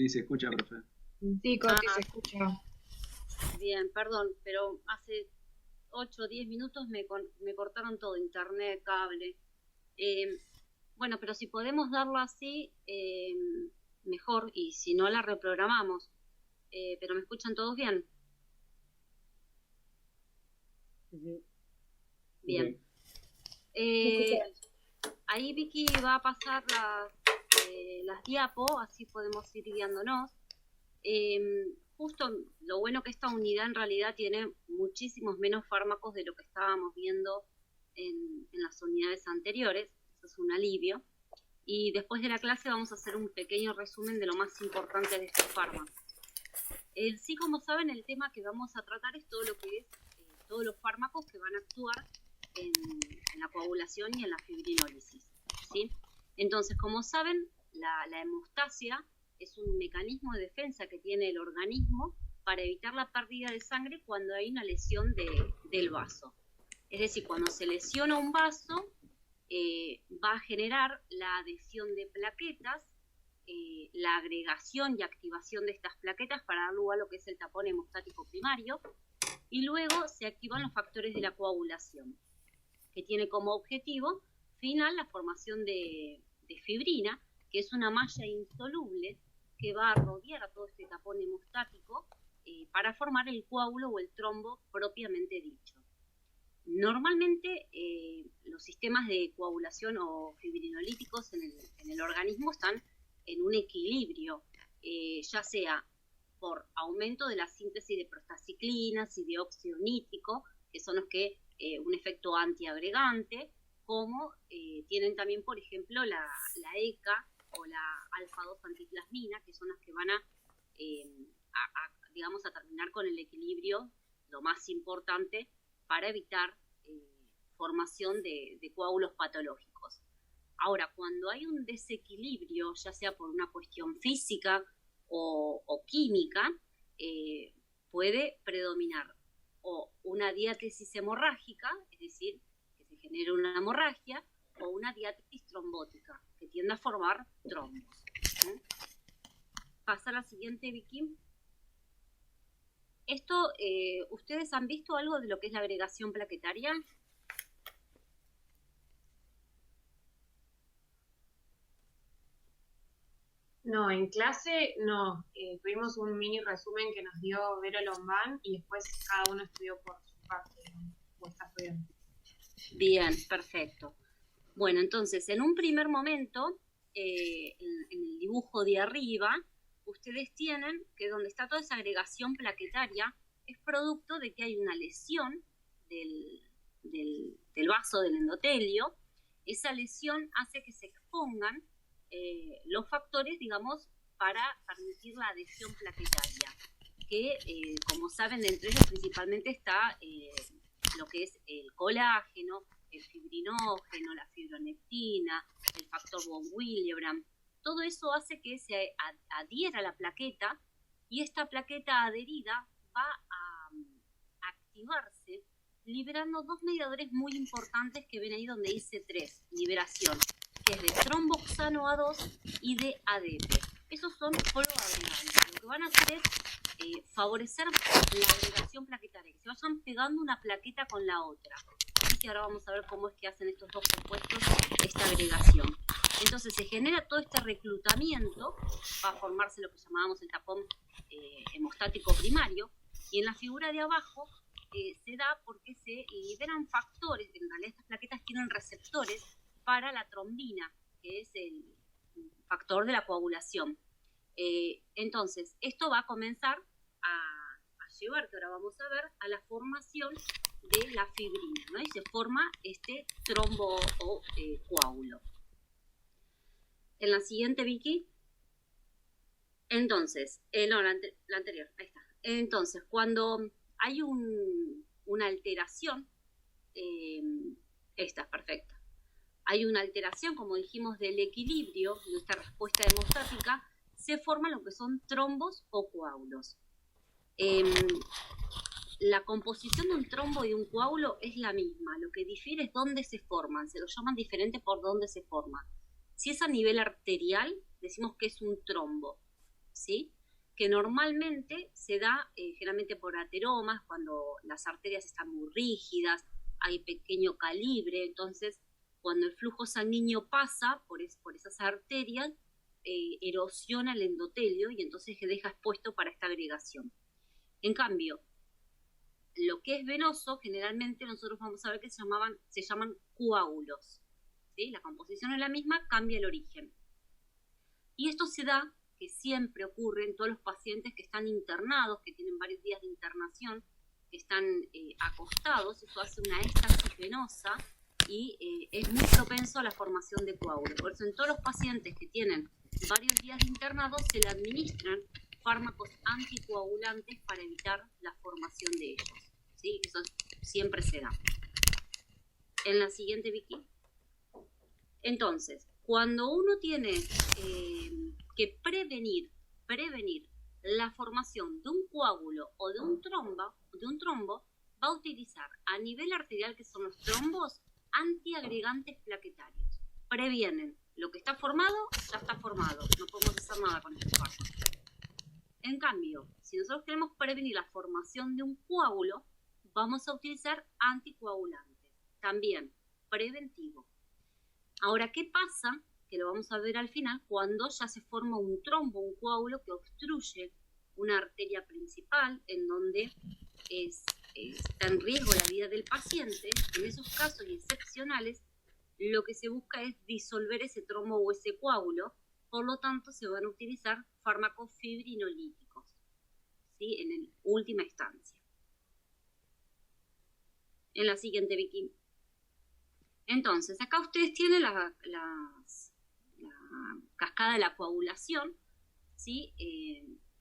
Sí, se escucha, profe. Sí, Coti, se escucha. Bien, perdón, pero hace 8 o 10 minutos me cortaron todo, internet, cable. Eh, bueno, pero si podemos darlo así, mejor, y si no la reprogramamos. Pero ¿me escuchan todos bien? Bien. Ahí Vicky va a pasar las diapos, así podemos ir guiándonos. Justo lo bueno que esta unidad en realidad tiene muchísimos menos fármacos de lo que estábamos viendo en las unidades anteriores, eso es un alivio. Y después de la clase vamos a hacer un pequeño resumen de lo más importante de estos fármacos. Sí, como saben, el tema que vamos a tratar es todo lo que es todos los fármacos que van a actuar en la coagulación y en la fibrinólisis, ¿sí? Entonces, como saben, la hemostasia es un mecanismo de defensa que tiene el organismo para evitar la pérdida de sangre cuando hay una lesión del vaso. Es decir, cuando se lesiona un vaso, va a generar la adhesión de plaquetas, la agregación y activación de estas plaquetas para dar lugar a lo que es el tapón hemostático primario, y luego se activan los factores de la coagulación, que tiene como objetivo final la formación de fibrina, que es una malla insoluble que va a rodear a todo este tapón hemostático para formar el coágulo o el trombo propiamente dicho. Normalmente los sistemas de coagulación o fibrinolíticos en el organismo están en un equilibrio, ya sea por aumento de la síntesis de prostaciclinas y de óxido nítrico, que son los que un efecto antiagregante, como tienen también, por ejemplo, la ECA o la alfa-2 antiplasmina, que son las que van digamos, a terminar con el equilibrio, lo más importante, para evitar formación de coágulos patológicos. Ahora, cuando hay un desequilibrio, ya sea por una cuestión física o química, puede predominar o una diátesis hemorrágica, es decir, que se genere una hemorragia, o una diátesis trombótica, que tiende a formar trombos. Pasa a la siguiente, Vicky. Esto, ¿ustedes han visto algo de lo que es la agregación plaquetaria? No, en clase no. Tuvimos un mini resumen que nos dio Vero Lombán y después cada uno estudió por su parte, o está estudiando. Bien, perfecto. Bueno, entonces, en un primer momento, en el dibujo de arriba, ustedes tienen que donde está toda esa agregación plaquetaria es producto de que hay una lesión del vaso del endotelio. Esa lesión hace que se expongan los factores, digamos, para permitir la adhesión plaquetaria, que, como saben, entre ellos principalmente está lo que es el colágeno, el fibrinógeno, la fibronectina, el factor von Willebrand. Todo eso hace que se adhiera a la plaqueta, y esta plaqueta adherida va a activarse liberando dos mediadores muy importantes que ven ahí donde dice 3, liberación, que es de tromboxano A2 y de ADP. Esos son proagregantes. Lo que van a hacer es favorecer la agregación plaquetaria, que se vayan pegando una plaqueta con la otra. Así que ahora vamos a ver cómo es que hacen estos dos compuestos esta agregación. Entonces se genera todo este reclutamiento, va a formarse lo que llamábamos el tapón hemostático primario, y en la figura de abajo se da porque se liberan factores, en realidad estas plaquetas tienen receptores para la trombina, que es el factor de la coagulación. Entonces, esto va a comenzar a llevar, que ahora vamos a ver, a la formación de la fibrina, ¿no? Y se forma este trombo o coágulo. En la siguiente, Vicky. Entonces, no, la anterior, ahí está. Entonces, cuando hay una alteración, esta es perfecta. Hay una alteración, como dijimos, del equilibrio de esta respuesta hemostática, se forman lo que son trombos o coágulos. La composición de un trombo y un coágulo es la misma, lo que difiere es dónde se forman, se lo llaman diferente por dónde se forman. Si es a nivel arterial, decimos que es un trombo. ¿sí? Que normalmente se da generalmente por ateromas, cuando las arterias están muy rígidas, hay pequeño calibre, entonces cuando el flujo sanguíneo pasa por esas arterias, erosiona el endotelio y entonces se deja expuesto para esta agregación. En cambio, lo que es venoso, generalmente nosotros vamos a ver que se llaman coágulos, ¿sí? La composición es la misma, cambia el origen. Y esto se da, que siempre ocurre en todos los pacientes que están internados, que tienen varios días de internación, que están acostados, eso hace una éstasis venosa y es muy propenso a la formación de coágulos. Por eso en todos los pacientes que tienen varios días de internados se le administran fármacos anticoagulantes para evitar la formación de ellos, ¿sí? Eso siempre se da. En la siguiente, Vicky. Entonces, cuando uno tiene que prevenir la formación de un coágulo o de un trombo, va a utilizar a nivel arterial, que son los trombos, antiagregantes plaquetarios. Previenen. Lo que está formado, ya está formado. No podemos hacer nada con este fármaco. En cambio, si nosotros queremos prevenir la formación de un coágulo, vamos a utilizar anticoagulantes. También preventivo. Ahora, ¿qué pasa? Que lo vamos a ver al final, cuando ya se forma un trombo, un coágulo que obstruye una arteria principal, en donde está en riesgo la vida del paciente. En esos casos excepcionales, lo que se busca es disolver ese trombo o ese coágulo, por lo tanto se van a utilizar fármacos fibrinolíticos, ¿sí? En última instancia. En la siguiente, Vicky. Entonces, acá ustedes tienen la cascada de la coagulación, ¿sí?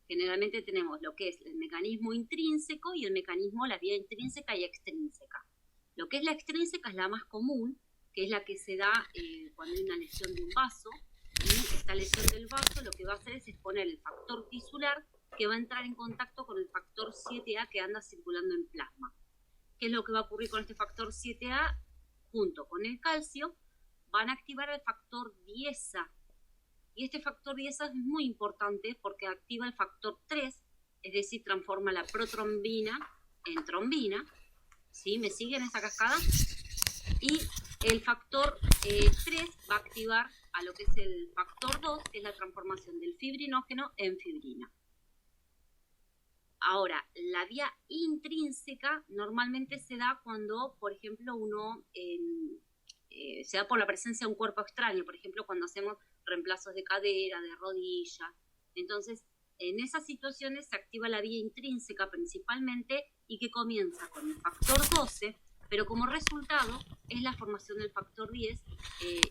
Generalmente tenemos lo que es el mecanismo intrínseco y el mecanismo, la vía intrínseca y extrínseca. Lo que es la extrínseca es la más común, que es la que se da cuando hay una lesión de un vaso, y esta lesión del vaso lo que va a hacer es exponer el factor tisular, que va a entrar en contacto con el factor 7A que anda circulando en plasma. ¿Qué es lo que va a ocurrir con este factor 7A? Junto con el calcio, van a activar el factor 10A. Y este factor 10A es muy importante porque activa el factor 3, es decir, transforma la protrombina en trombina. ¿Sí? ¿Me siguen esa cascada? Y el factor 3 va a activar a lo que es el factor 2, que es la transformación del fibrinógeno en fibrina. Ahora, la vía intrínseca normalmente se da cuando, por ejemplo, uno se da por la presencia de un cuerpo extraño, por ejemplo, cuando hacemos reemplazos de cadera, de rodilla. Entonces, en esas situaciones se activa la vía intrínseca principalmente y que comienza con el factor 12, pero como resultado es la formación del factor 10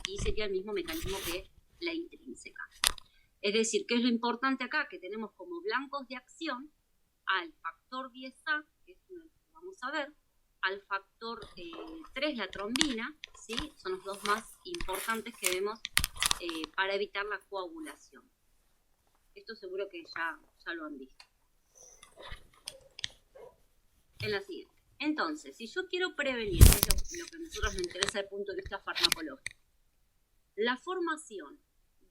y sería el mismo mecanismo que la intrínseca. Es decir, ¿qué es lo importante acá? Que tenemos como blancos de acción al factor 10A, que es uno que vamos a ver, al factor 3, la trombina, ¿sí? Son los dos más importantes que vemos para evitar la coagulación. Esto seguro que ya lo han visto. En la siguiente. Entonces, si yo quiero prevenir, que es lo que a nosotros nos interesa desde el punto de vista farmacológico, la formación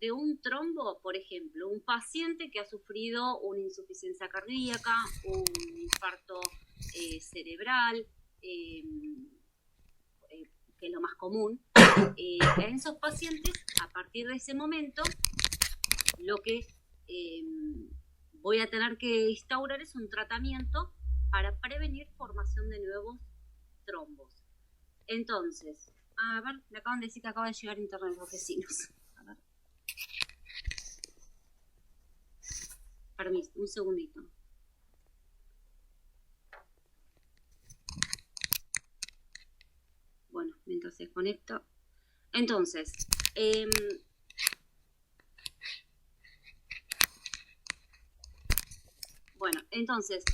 de un trombo, por ejemplo, un paciente que ha sufrido una insuficiencia cardíaca, un infarto cerebral, que es lo más común, en esos pacientes, a partir de ese momento, lo que voy a tener que instaurar es un tratamiento para prevenir formación de nuevos trombos. Entonces, a ver, me acaban de decir que acaba de llegar internet los vecinos. A ver. Permiso, un segundito. Bueno, mientras se desconecta. Entonces,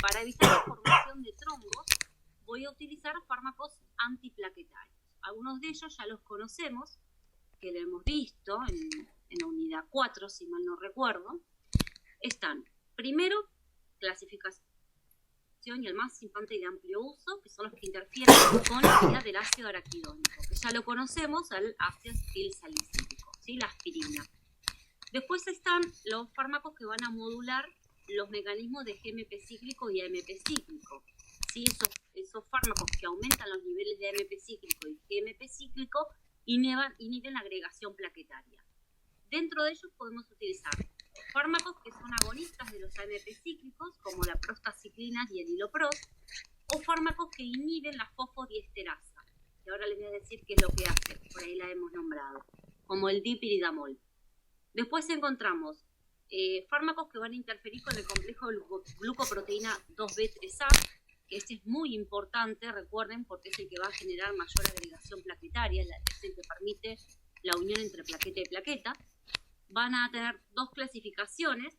para evitar la formación de trombos, voy a utilizar fármacos antiplaquetarios. Algunos de ellos ya los conocemos, que lo hemos visto en la unidad 4, si mal no recuerdo. Están, primero, clasificación y el más importante y de amplio uso, que son los que interfieren con la vía del ácido araquidónico, que ya lo conocemos, al ácido acetilsalicílico, ¿sí? La aspirina. Después están los fármacos que van a modular los mecanismos de GMP cíclico y AMP cíclico. ¿Sí? Esos fármacos que aumentan los niveles de AMP cíclico y GMP cíclico inhiben la agregación plaquetaria. Dentro de ellos podemos utilizar fármacos que son agonistas de los AMP cíclicos, como la prostaciclina y el hilopros, o fármacos que inhiben la fosfodiesterasa, que ahora les voy a decir qué es lo que hace, por ahí la hemos nombrado, como el dipiridamol. Después encontramos fármacos que van a interferir con el complejo glucoproteína 2B3A, que este es muy importante, recuerden, porque es el que va a generar mayor agregación plaquetaria, es el que permite la unión entre plaqueta y plaqueta. Van a tener dos clasificaciones,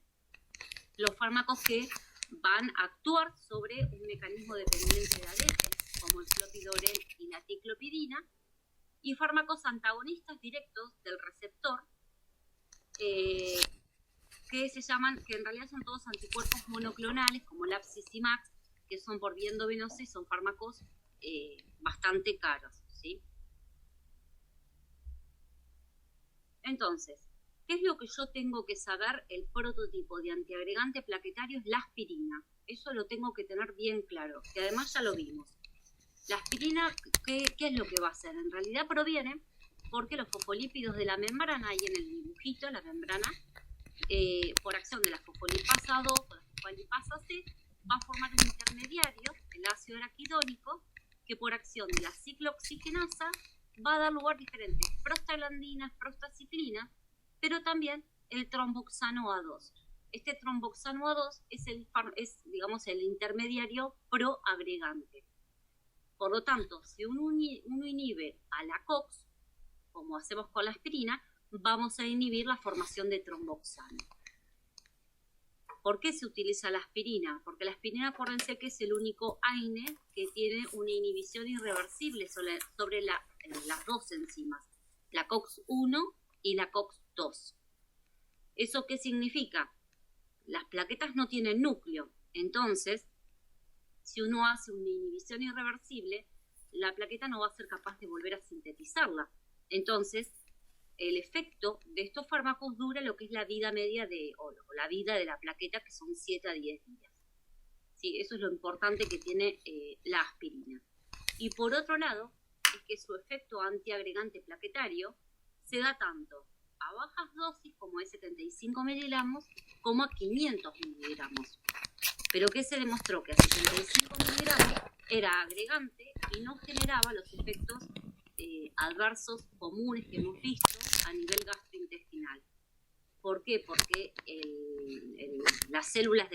los fármacos que van a actuar sobre un mecanismo dependiente de ADP, como el clopidogrel y la ticlopidina, y fármacos antagonistas directos del receptor, que en realidad son todos anticuerpos monoclonales, como el Apsimax, que son por vía endovenosa y son fármacos bastante caros, ¿sí? Entonces, ¿qué es lo que yo tengo que saber? El prototipo de antiagregante plaquetario es la aspirina. Eso lo tengo que tener bien claro, que además ya lo vimos. La aspirina, ¿qué es lo que va a hacer? En realidad proviene porque los fosfolípidos de la membrana, ahí en el dibujito, la membrana, por acción de la fosfolipasa 2 o la fosfolipasa C, va a formar un intermediario, el ácido araquidónico, que por acción de la ciclooxigenasa va a dar lugar a diferentes prostaglandinas, prostaciclinas, pero también el tromboxano A2. Este tromboxano A2 es digamos, el intermediario proagregante. Por lo tanto, si uno inhibe a la COX, como hacemos con la aspirina, vamos a inhibir la formación de tromboxano. ¿Por qué se utiliza la aspirina? Porque la aspirina, acuérdense que es el único AINE que tiene una inhibición irreversible sobre las dos enzimas, la COX-1 y la COX-2. ¿Eso qué significa? Las plaquetas no tienen núcleo, entonces, si uno hace una inhibición irreversible, la plaqueta no va a ser capaz de volver a sintetizarla. Entonces, el efecto de estos fármacos dura lo que es la vida media o la vida de la plaqueta, que son 7 a 10 días. ¿Sí? Eso es lo importante que tiene la aspirina. Y por otro lado, es que su efecto antiagregante plaquetario se da tanto a bajas dosis, como de 75 miligramos, como a 500 miligramos. Pero que se demostró que a 75 miligramos era agregante y no generaba los efectos adversos comunes que hemos visto a nivel gastrointestinal. ¿Por qué? Porque las células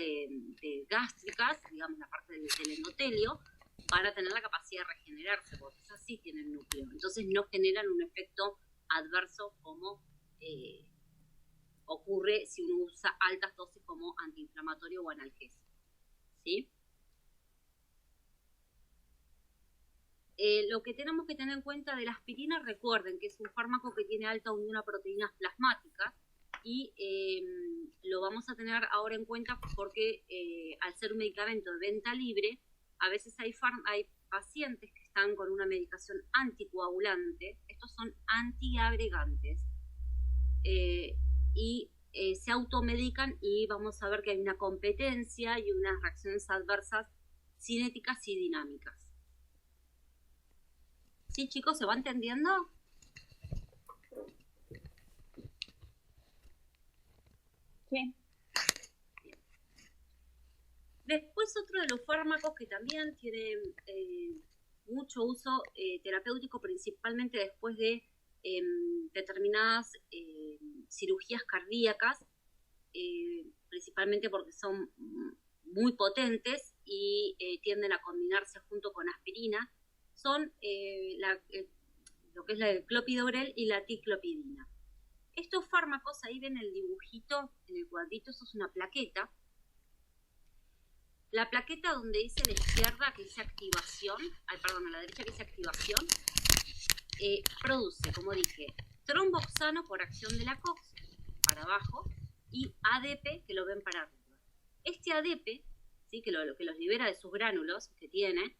gástricas, digamos la parte del endotelio, van a tener la capacidad de regenerarse, porque esas sí tienen núcleo. Entonces no generan un efecto adverso como ocurre si uno usa altas dosis como antiinflamatorio o analgésico. ¿Sí? Lo que tenemos que tener en cuenta de la aspirina, recuerden que es un fármaco que tiene alta unión a proteínas plasmáticas y lo vamos a tener ahora en cuenta porque al ser un medicamento de venta libre, a veces hay pacientes que están con una medicación anticoagulante, estos son antiagregantes, y se automedican y vamos a ver que hay una competencia y unas reacciones adversas cinéticas y dinámicas. ¿Sí, chicos? ¿Se va entendiendo? Sí. Bien. Después otro de los fármacos que también tiene mucho uso terapéutico, principalmente después de determinadas cirugías cardíacas, principalmente porque son muy potentes y tienden a combinarse junto con aspirina, son lo que es el clopidogrel y la ticlopidina. Estos fármacos, ahí ven el dibujito en el cuadrito, eso es una plaqueta. La plaqueta donde dice a la izquierda que dice activación, a la derecha que dice activación, produce, como dije, tromboxano por acción de la COX para abajo y ADP que lo ven para arriba. Este ADP, ¿sí? que los libera de sus gránulos que tiene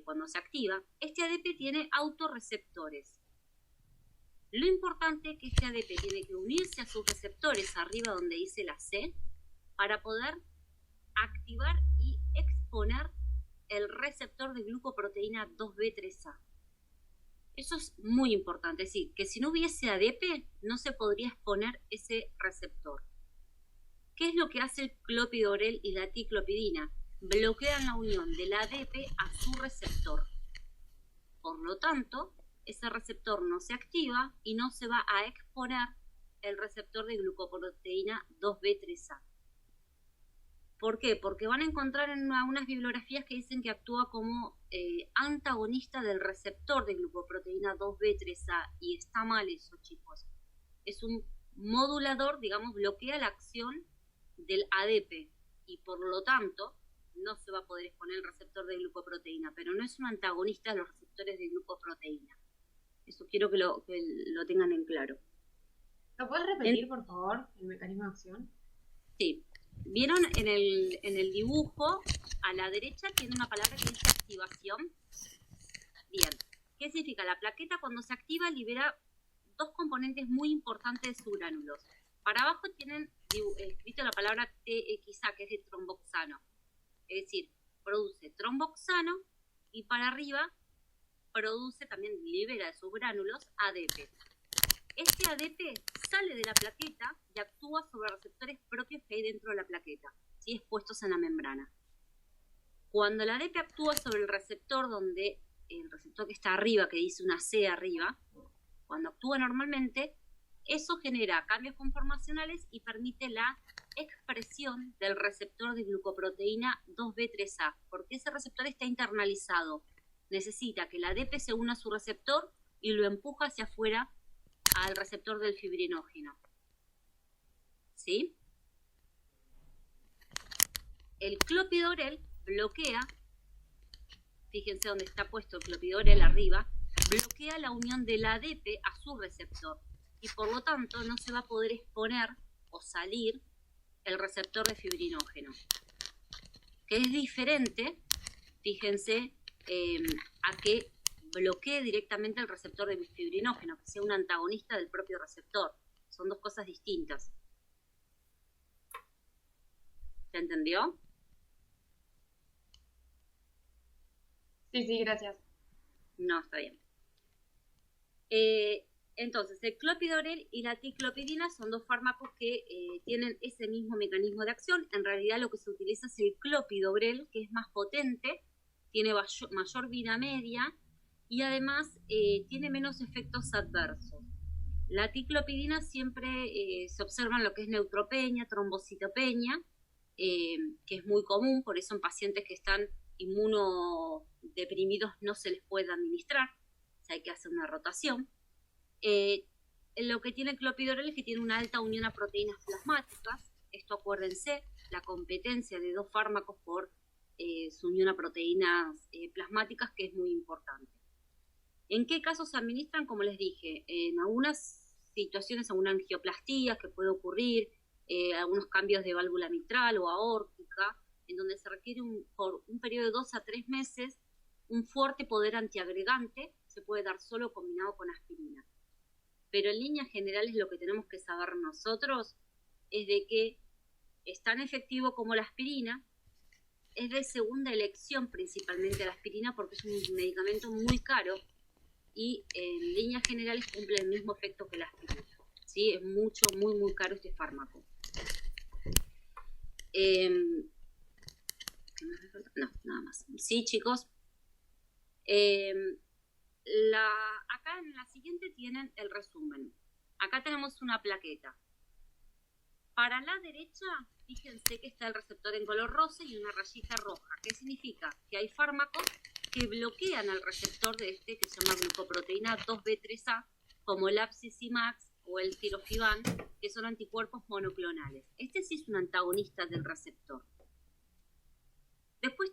cuando se activa, este ADP tiene autorreceptores. Lo importante es que este ADP tiene que unirse a sus receptores arriba donde dice la C para poder activar y exponer el receptor de glucoproteína 2B3A. Eso es muy importante, es decir, que si no hubiese ADP no se podría exponer ese receptor. ¿Qué es lo que hace el clopidogrel y la ticlopidina? Bloquean la unión del ADP a su receptor. Por lo tanto, ese receptor no se activa y no se va a exponer el receptor de glucoproteína 2B3A. ¿Por qué? Porque van a encontrar en algunas bibliografías que dicen que actúa como antagonista del receptor de glucoproteína 2B3A y está mal eso, chicos. Es un modulador, digamos, bloquea la acción del ADP y por lo tanto no se va a poder exponer el receptor de glucoproteína, pero no es un antagonista de los receptores de glucoproteína. Eso quiero que lo tengan en claro. ¿Lo puedes repetir, por favor, el mecanismo de acción? Sí. ¿Vieron en el dibujo? A la derecha tiene una palabra que dice activación. Bien. ¿Qué significa? La plaqueta cuando se activa libera dos componentes muy importantes de sus gránulos. Para abajo tienen escrito la palabra TXA, que es de tromboxano. Es decir, produce tromboxano y para arriba produce, también libera de sus gránulos, ADP. Este ADP sale de la plaqueta y actúa sobre receptores propios que hay dentro de la plaqueta, ¿sí? Expuestos en la membrana. Cuando el ADP actúa sobre el receptor, donde el receptor que está arriba, que dice una C arriba, cuando actúa normalmente, eso genera cambios conformacionales y permite la expresión del receptor de glucoproteína 2B3A, porque ese receptor está internalizado. Necesita que el ADP se una a su receptor y lo empuja hacia afuera al receptor del fibrinógeno. ¿Sí? El clopidogrel bloquea, fíjense dónde está puesto el clopidogrel arriba, bloquea la unión del ADP a su receptor y por lo tanto no se va a poder exponer o salir el receptor de fibrinógeno, que es diferente, fíjense, a que bloquee directamente el receptor de fibrinógeno, que sea un antagonista del propio receptor. Son dos cosas distintas. ¿Se entendió? Sí, gracias. No, está bien. Entonces, el clopidogrel y la ticlopidina son dos fármacos que tienen ese mismo mecanismo de acción. En realidad lo que se utiliza es el clopidogrel, que es más potente, tiene mayor vida media y además tiene menos efectos adversos. La ticlopidina siempre se observa en lo que es neutropenia, trombocitopenia, que es muy común, por eso en pacientes que están inmunodeprimidos no se les puede administrar, o sea, hay que hacer una rotación. Lo que tiene el clopidogrel es que tiene una alta unión a proteínas plasmáticas. Esto, acuérdense, la competencia de dos fármacos por su unión a proteínas plasmáticas, que es muy importante. ¿En qué casos se administran? Como les dije, en algunas situaciones, alguna angioplastía que puede ocurrir, algunos cambios de válvula mitral o aórtica, en donde se requiere por un periodo de 2 a 3 meses un fuerte poder antiagregante, se puede dar solo combinado con aspirina. Pero en líneas generales lo que tenemos que saber nosotros es de que es tan efectivo como la aspirina, es de segunda elección principalmente la aspirina porque es un medicamento muy caro y en líneas generales cumple el mismo efecto que la aspirina. ¿Sí? Es muy caro este fármaco. No, nada más. Sí, chicos. Acá en la siguiente tienen el resumen. Acá tenemos una plaqueta. Para la derecha, fíjense que está el receptor en color rosa y una rayita roja. ¿Qué significa? Que hay fármacos que bloquean al receptor de este que se llama glucoproteína 2B3A, como el Abcicimax o el tirofiban, que son anticuerpos monoclonales. Este sí es un antagonista del receptor. Después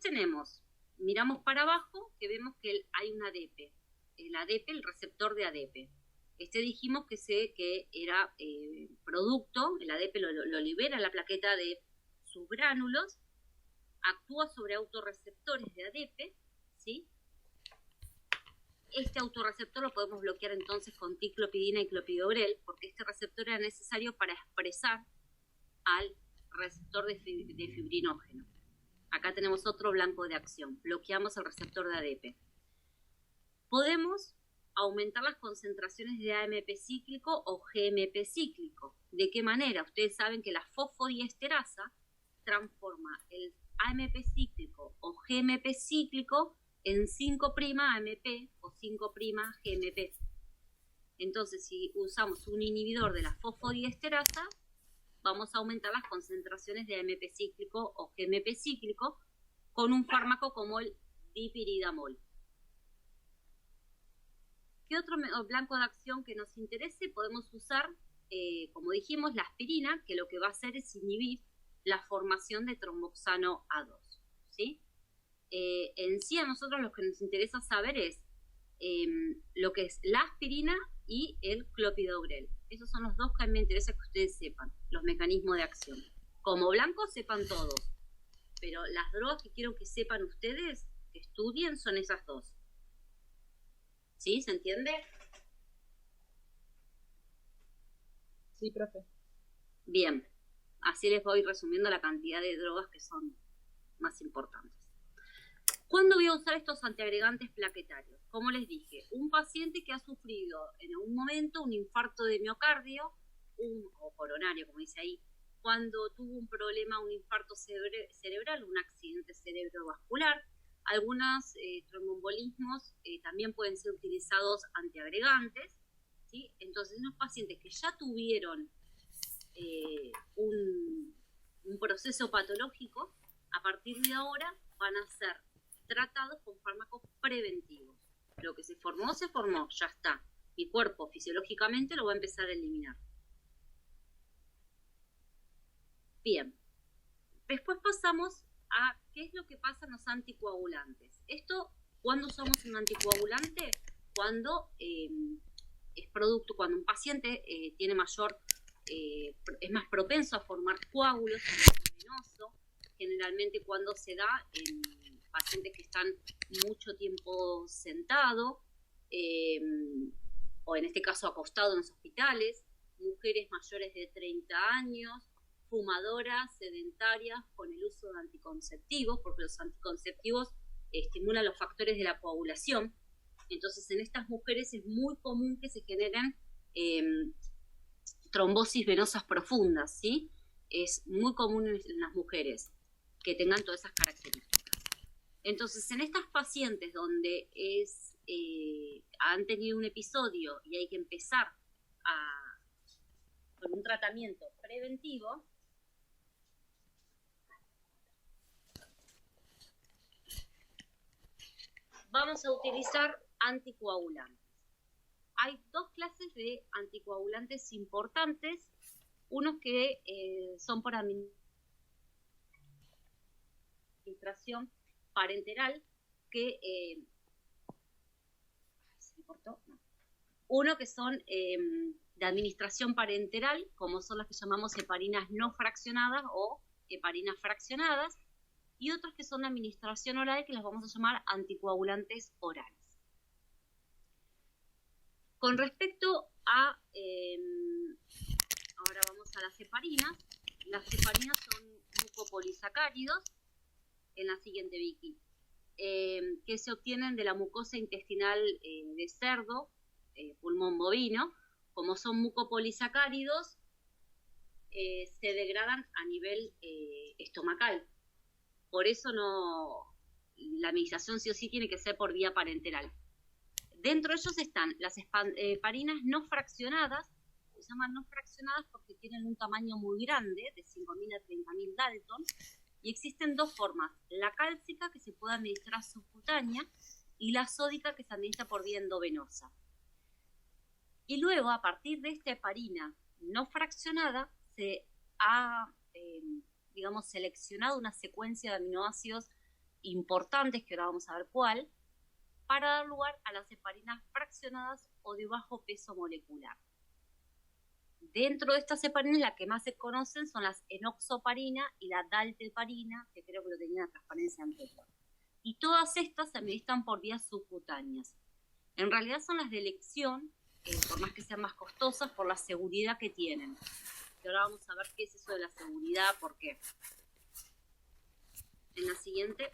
miramos para abajo, que vemos que hay un ADP. El ADP, el receptor de ADP. Este dijimos que era producto, el ADP lo libera la plaqueta de sus gránulos, actúa sobre autorreceptores de ADP, ¿sí? Este autorreceptor lo podemos bloquear entonces con ticlopidina y clopidogrel, porque este receptor era necesario para expresar al receptor de fibrinógeno. Acá tenemos otro blanco de acción. Bloqueamos el receptor de ADP. Podemos aumentar las concentraciones de AMP cíclico o GMP cíclico. ¿De qué manera? Ustedes saben que la fosfodiesterasa transforma el AMP cíclico o GMP cíclico en 5'-AMP o 5'-GMP. Entonces, si usamos un inhibidor de la fosfodiesterasa, vamos a aumentar las concentraciones de AMP cíclico o GMP cíclico con un fármaco como el dipiridamol. ¿Qué otro blanco de acción que nos interese? Podemos usar, como dijimos, la aspirina, que lo que va a hacer es inhibir la formación de tromboxano A2, ¿sí? En sí a nosotros lo que nos interesa saber es lo que es la aspirina y el clopidogrel. Esos son los dos que a mí me interesa que ustedes sepan, los mecanismos de acción. Como blanco sepan todos, pero las drogas que quiero que sepan ustedes, que estudien, son esas dos. ¿Sí? ¿Se entiende? Sí, profe. Bien, así les voy resumiendo la cantidad de drogas que son más importantes. ¿Cuándo voy a usar estos antiagregantes plaquetarios? Como les dije, un paciente que ha sufrido en algún momento un infarto de miocardio, o coronario, como dice ahí, cuando tuvo un problema, un infarto cerebral, un accidente cerebrovascular. Algunos tromboembolismos también pueden ser utilizados antiagregantes, ¿sí? Entonces, los pacientes que ya tuvieron un proceso patológico, a partir de ahora van a ser tratados con fármacos preventivos. Lo que se formó, ya está. Mi cuerpo fisiológicamente lo va a empezar a eliminar. Bien. Después pasamos a qué es lo que pasa en los anticoagulantes. Esto, ¿cuándo usamos un anticoagulante? Cuando cuando un paciente tiene es más propenso a formar coágulos venoso, generalmente cuando se da en pacientes que están mucho tiempo sentados, o en este caso acostados en los hospitales, mujeres mayores de 30 años, fumadoras, sedentarias, con el uso de anticonceptivos, porque los anticonceptivos estimulan los factores de la coagulación. Entonces, en estas mujeres es muy común que se generen trombosis venosas profundas, ¿sí? Es muy común en las mujeres que tengan todas esas características. Entonces, en estas pacientes donde han tenido un episodio y hay que empezar con un tratamiento preventivo, vamos a utilizar anticoagulantes. Hay dos clases de anticoagulantes importantes, unos que son por administración parenteral, que ¿se me cortó? No. Uno que son de administración parenteral, como son las que llamamos heparinas no fraccionadas o heparinas fraccionadas, y otros que son de administración oral, que los vamos a llamar anticoagulantes orales. Con respecto a, ahora vamos a las heparinas. Las heparinas son mucopolisacáridos, en la siguiente, Vicky, que se obtienen de la mucosa intestinal de cerdo, pulmón bovino. Como son mucopolisacáridos, se degradan a nivel estomacal. Por eso la administración sí o sí tiene que ser por vía parenteral. Dentro de ellos están las heparinas no fraccionadas. Se llaman no fraccionadas porque tienen un tamaño muy grande, de 5.000 a 30.000 Dalton. Y existen dos formas: la cálcica, que se puede administrar subcutánea, y la sódica, que se administra por vía endovenosa. Y luego, a partir de esta heparina no fraccionada, se ha seleccionado una secuencia de aminoácidos importantes, que ahora vamos a ver cuál, para dar lugar a las heparinas fraccionadas o de bajo peso molecular. Dentro de estas heparinas, las que más se conocen son las enoxoparina y la dalteparina, que creo que lo tenía en la transparencia anterior. Y todas estas se administran por vías subcutáneas. En realidad son las de elección, por más que sean más costosas, por la seguridad que tienen. Y ahora vamos a ver qué es eso de la seguridad, por qué. En la siguiente.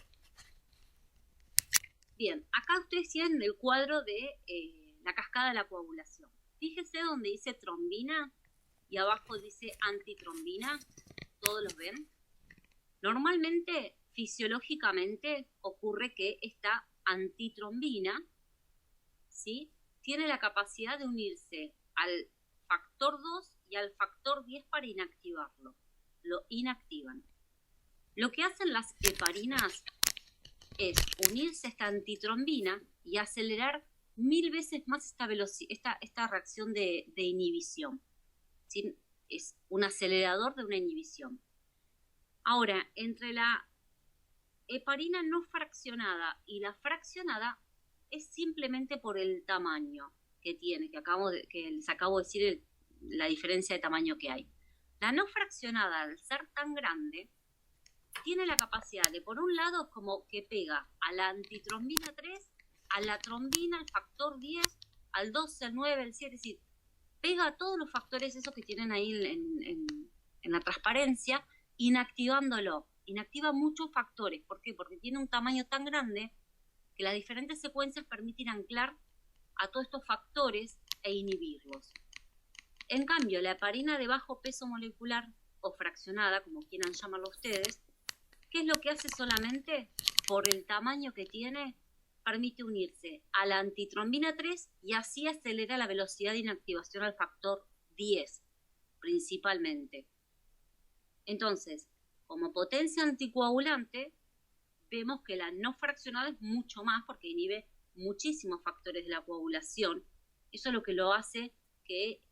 Bien, acá ustedes tienen el cuadro de la cascada de la coagulación. Fíjense donde dice trombina y abajo dice antitrombina. ¿Todos los ven? Normalmente, fisiológicamente, ocurre que esta antitrombina, ¿sí?, tiene la capacidad de unirse al factor 2 y al factor 10 para inactivarlo. Lo inactivan. Lo que hacen las heparinas es unirse a esta antitrombina y acelerar 1000 veces más esta reacción de inhibición. ¿Sí? Es un acelerador de una inhibición. Ahora, entre la heparina no fraccionada y la fraccionada es simplemente por el tamaño que tiene, que les acabo de decir la diferencia de tamaño que hay. La no fraccionada, al ser tan grande, tiene la capacidad de, por un lado, como que pega a la antitrombina 3, a la trombina, al factor 10, al 12, al 9, al 7, es decir, pega a todos los factores esos que tienen ahí en la transparencia, inactivándolo. Inactiva muchos factores. ¿Por qué? Porque tiene un tamaño tan grande que las diferentes secuencias permiten anclar a todos estos factores e inhibirlos. En cambio, la heparina de bajo peso molecular o fraccionada, como quieran llamarlo ustedes, ¿qué es lo que hace solamente? Por el tamaño que tiene, permite unirse a la antitrombina 3 y así acelera la velocidad de inactivación al factor 10, principalmente. Entonces, como potencia anticoagulante, vemos que la no fraccionada es mucho más porque inhibe muchísimos factores de la coagulación. Eso es lo que lo hace que,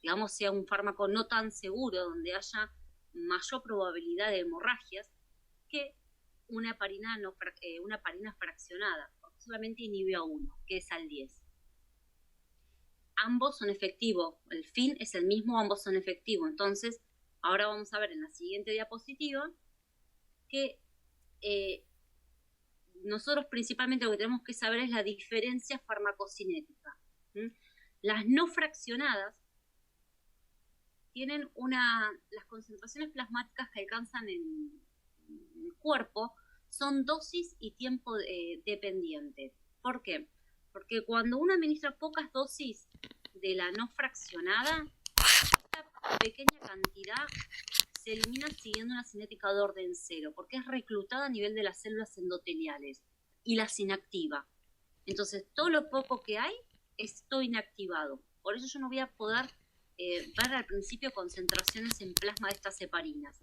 digamos, sea un fármaco no tan seguro, donde haya mayor probabilidad de hemorragias que una heparina fraccionada, porque solamente inhibe a uno, que es al 10. Ambos son efectivos, el fin es el mismo, ambos son efectivos. Entonces, ahora vamos a ver en la siguiente diapositiva que nosotros principalmente lo que tenemos que saber es la diferencia farmacocinética. Las no fraccionadas tienen las concentraciones plasmáticas que alcanzan en el cuerpo son dosis y tiempo dependiente. ¿Por qué? Porque cuando uno administra pocas dosis de la no fraccionada, esta pequeña cantidad se elimina siguiendo una cinética de orden 0, porque es reclutada a nivel de las células endoteliales y las inactiva. Entonces, todo lo poco que hay está inactivado. Por eso yo no voy a poder ver al principio concentraciones en plasma de estas heparinas.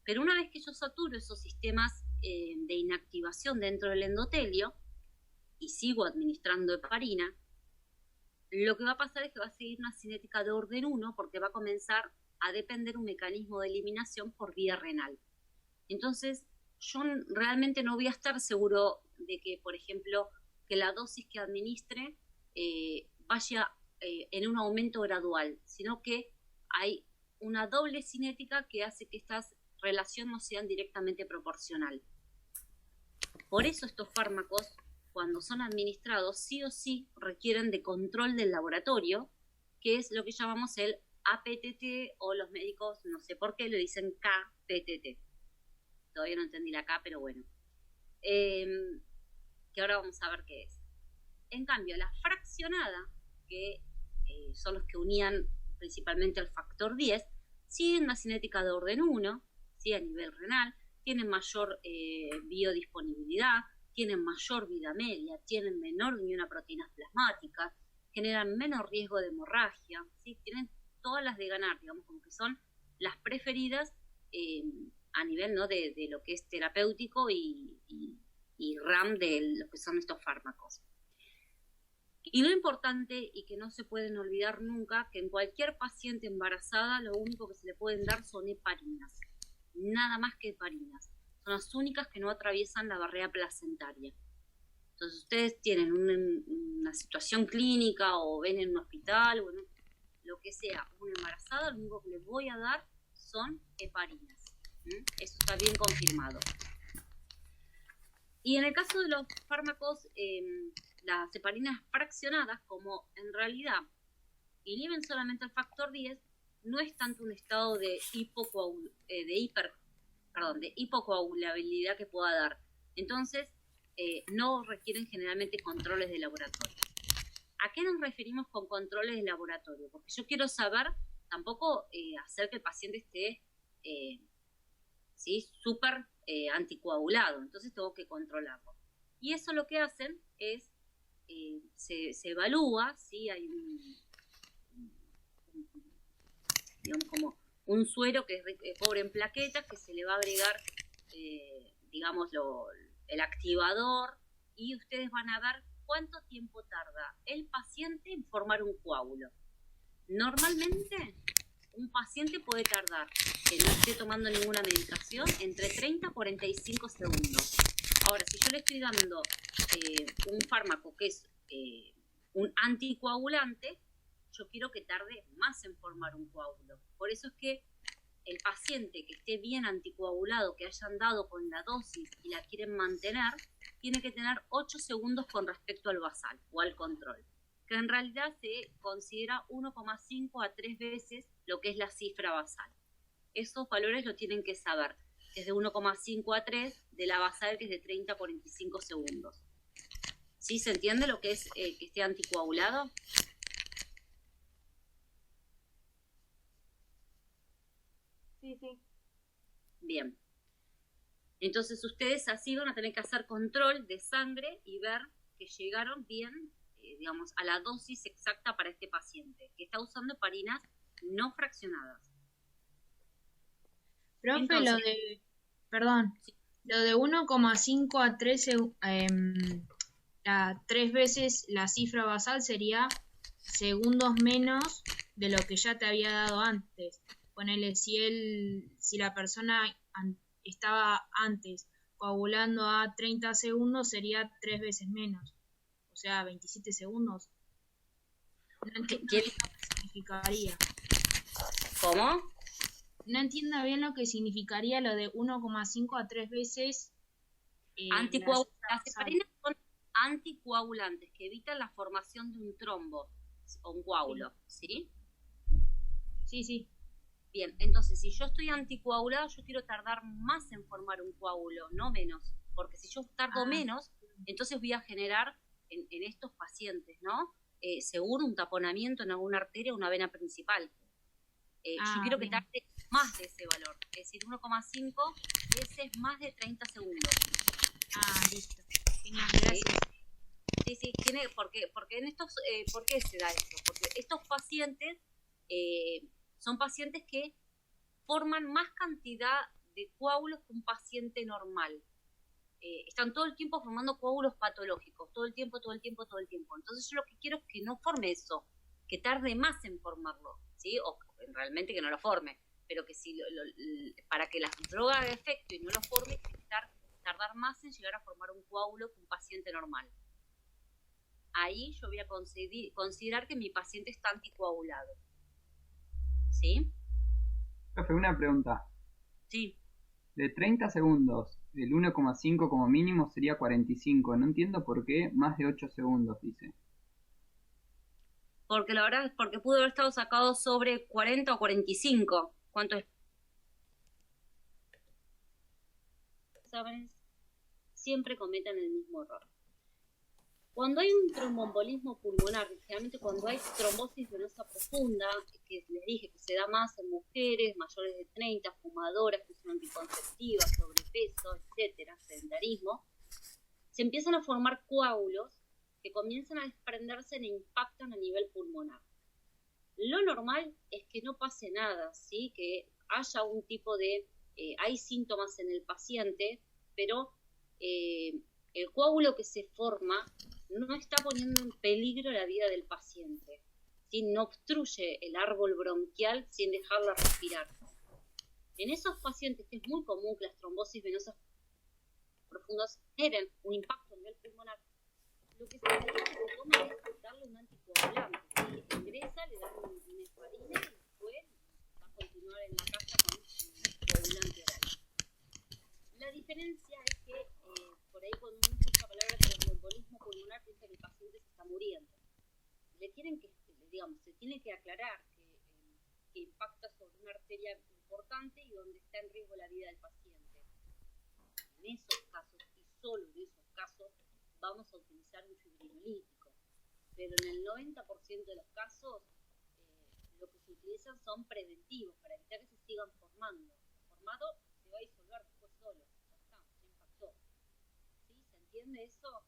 Pero una vez que yo saturo esos sistemas de inactivación dentro del endotelio y sigo administrando heparina, lo que va a pasar es que va a seguir una cinética de orden 1 porque va a comenzar a depender un mecanismo de eliminación por vía renal. Entonces, yo realmente no voy a estar seguro de que, por ejemplo, que la dosis que administre vaya en un aumento gradual, sino que hay una doble cinética que hace que estas relaciones no sean directamente proporcional. Por eso estos fármacos, cuando son administrados, sí o sí requieren de control del laboratorio, que es lo que llamamos el APTT, o los médicos, no sé por qué, le dicen KPTT. Todavía no entendí la K, pero bueno. Que ahora vamos a ver qué es. En cambio, la fraccionada, que son los que unían principalmente al factor 10, siguen una cinética de orden 1, ¿sí? A nivel renal, tienen mayor biodisponibilidad, tienen mayor vida media, tienen menor de una proteínas plasmáticas, generan menos riesgo de hemorragia, ¿sí? Tienen todas las de ganar, digamos, como que son las preferidas a nivel, ¿no?, de lo que es terapéutico y RAM de lo que son estos fármacos. Y lo importante, y que no se pueden olvidar nunca, que en cualquier paciente embarazada lo único que se le pueden dar son heparinas, nada más que heparinas. Son las únicas que no atraviesan la barrera placentaria. Entonces ustedes tienen una situación clínica o ven en un hospital, bueno, lo que sea, una embarazada, lo único que les voy a dar son heparinas. Eso está bien confirmado. Y en el caso de los fármacos, las heparinas fraccionadas, como en realidad inhiben solamente el factor 10, no es tanto un estado de hipocoagulabilidad que pueda dar. Entonces, no requieren generalmente controles de laboratorio. ¿A qué nos referimos con controles de laboratorio? Porque yo quiero saber, tampoco hacer que el paciente esté súper anticoagulado, entonces tengo que controlarlo. Y eso lo que hacen es, se evalúa si hay digamos, como un suero que es pobre en plaquetas, que se le va a agregar, digamos, el activador, y ustedes van a ver cuánto tiempo tarda el paciente en formar un coágulo. Normalmente, un paciente puede tardar, que no esté tomando ninguna medicación, entre 30 a 45 segundos. Ahora, si yo le estoy dando un fármaco que es un anticoagulante, yo quiero que tarde más en formar un coágulo. Por eso es que el paciente que esté bien anticoagulado, que hayan dado con la dosis y la quieren mantener, tiene que tener 8 segundos con respecto al basal o al control, que en realidad se considera 1,5 a 3 veces lo que es la cifra basal. Esos valores lo tienen que saber, es de 1,5 a 3, de la basal que es de 30 a 45 segundos. ¿Sí se entiende lo que es que esté anticoagulado? Sí. Bien. Entonces ustedes así van a tener que hacer control de sangre y ver que llegaron bien, digamos, a la dosis exacta para este paciente, que está usando heparinas no fraccionadas. Profe, Entonces, lo de 1,5 a 3, a 3 veces la cifra basal sería segundos menos de lo que ya te había dado antes. Ponele, si la persona estaba antes coagulando a 30 segundos, sería 3 veces menos. O sea, 27 segundos. No entiendo bien lo que significaría. ¿cómo? No entiendo bien lo que significaría lo de 1,5 a 3 veces. Las heparinas son anticoagulantes que evitan la formación de un trombo o un coágulo, ¿sí? Sí. Bien, entonces si yo estoy anticoagulado, yo quiero tardar más en formar un coágulo, no menos, porque si yo tardo menos, entonces voy a generar en estos pacientes, ¿no? Seguro un taponamiento en alguna arteria o una vena principal. Yo quiero que tarde más de ese valor, es decir, 1,5 veces más de 30 segundos. Listo. Genial, gracias. Sí, porque en estos, ¿por qué se da esto? Porque estos pacientes son pacientes que forman más cantidad de coágulos que un paciente normal. Están todo el tiempo formando coágulos patológicos, todo el tiempo. Entonces yo lo que quiero es que no forme eso, que tarde más en formarlo, ¿sí? O realmente que no lo forme, pero que si para que la droga haga efecto y no lo forme, tiene que tardar más en llegar a formar un coágulo que un paciente normal. Ahí yo voy a considerar que mi paciente está anticoagulado. ¿Sí? Profe, una pregunta. Sí. De 30 segundos, el 1,5 como mínimo sería 45. No entiendo por qué más de 8 segundos, dice. Porque la verdad es porque pudo haber estado sacado sobre 40 o 45. ¿Cuánto es? ¿Sabes? Siempre cometen el mismo error. Cuando hay un tromboembolismo pulmonar, generalmente cuando hay trombosis venosa profunda, que les dije que se da más en mujeres mayores de 30, fumadoras, que usan anticonceptivas, sobrepeso, etcétera, sedentarismo, se empiezan a formar coágulos que comienzan a desprenderse e impactan a nivel pulmonar. Lo normal es que no pase nada, ¿sí? Que haya un tipo de... hay síntomas en el paciente, pero el coágulo que se forma no está poniendo en peligro la vida del paciente, ¿sí? No obstruye el árbol bronquial sin dejarla respirar. En esos pacientes, que es muy común que las trombosis venosas profundas generen un impacto a nivel pulmonar, lo que se toma es darle un anticoagulante, ¿sí? Ingresa, le dan una heparina y después va a continuar en la casa con un coagulante oral. La diferencia es que por ahí cuando que impacta sobre una arteria importante y donde está en riesgo la vida del paciente. En esos casos, y solo en esos casos, vamos a utilizar un fibrinolítico. Pero en el 90% de los casos, lo que se utilizan son preventivos para evitar que se sigan formando. Formado se va a disolver después solo, ya está, ya impactó. ¿Sí? ¿Se entiende eso?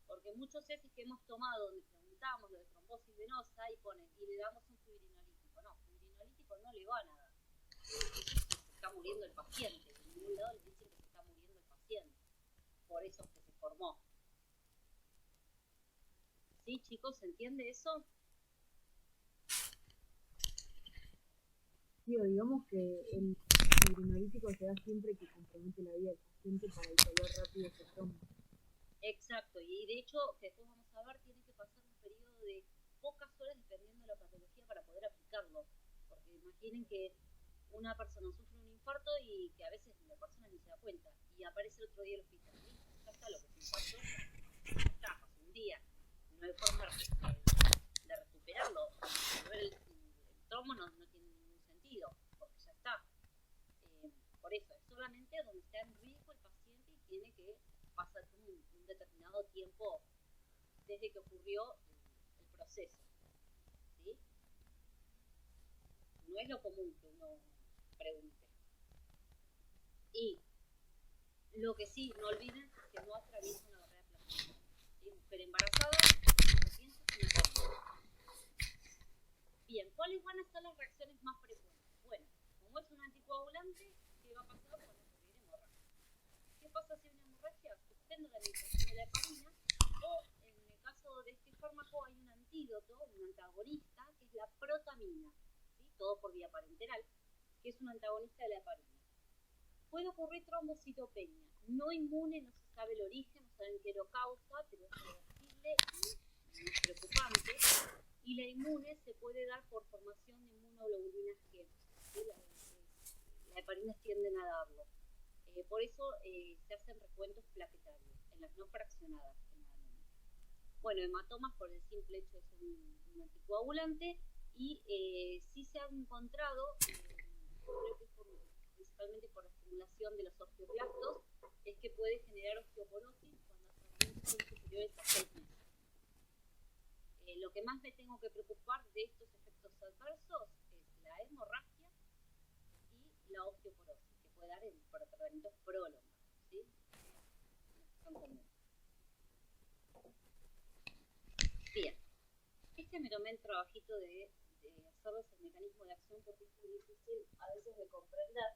Porque muchos ESIs que hemos tomado donde preguntamos lo de trombosis venosa y ponen, y le damos un fibrinolítico. No, fibrinolítico no le va a nada. Se está muriendo el paciente. En ningún lado le dicen que se está muriendo el paciente. Por eso es que se formó. ¿Sí, chicos? ¿Se entiende eso? Tío, digamos que el fibrinolítico se da siempre que compromete la vida del paciente para disolver rápido ese trombo. Exacto, y de hecho, que después vamos a ver, tiene que pasar un periodo de pocas horas dependiendo de la patología para poder aplicarlo. Porque imaginen que una persona sufre un infarto y que a veces la persona ni se da cuenta y aparece el otro día en el hospital. Ya está, lo que se infartó, ya está, pasó un día. No hay forma de recuperarlo. El trombo no tiene ningún sentido, porque ya está. Por eso, es solamente donde está en riesgo el paciente y tiene que pasar un determinado tiempo desde que ocurrió el proceso. ¿Sí? No es lo común que uno pregunte. Y lo que sí, no olviden que no atraviesa una barrera placentaria. ¿Sí? Mujer embarazada, recién bien, ¿cuáles van a ser las reacciones más frecuentes? Bueno, como es un anticoagulante, ¿qué va a pasar? Van a ocurrir hemorragias. ¿Qué pasa si hay una hemorragia? Suspende la medicación de la heparina, o en el caso de este fármaco hay un antídoto, un antagonista, que es la protamina, ¿sí? Todo por vía parenteral, que es un antagonista de la heparina. Puede ocurrir trombocitopenia, no inmune, no se sabe el origen, no saben qué lo causa, pero es reversible y no es preocupante. Y la inmune se puede dar por formación de inmunoglobulinas G. ¿Sí? Las heparinas tienden a darlo. Por eso se hacen recuentos plaquetarios, en las no fraccionadas generalmente. Bueno, hematomas por el simple hecho de ser un anticoagulante y sí se han encontrado, creo que es principalmente por la estimulación de los osteoblastos, es que puede generar osteoporosis cuando los tratamientos son superiores a 6 meses. Lo que más me tengo que preocupar de estos efectos adversos es la hemorragia y la osteoporosis, que puede dar en tratamientos prolongados, ¿sí? Son comunes. Bien, me tomé el trabajito de hacerles el mecanismo de acción porque es muy difícil a veces de comprender.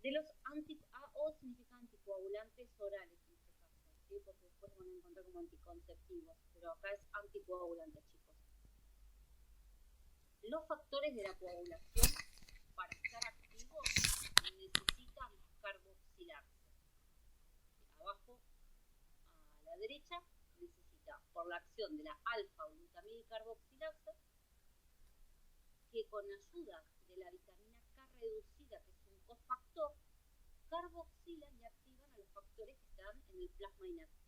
De los AO significa anticoagulantes orales en este caso, ¿sí? Porque después van a encontrar como anticonceptivos, pero acá es anticoagulante, chicos. Los factores de la coagulación para estar activos necesitan carboxilarse. Abajo a la derecha necesita por la acción de la alfa-glutamil carboxilasa, que con ayuda de la vitamina K reducida, que es un cofactor, carboxilan y activan a los factores que están en el plasma inactivo.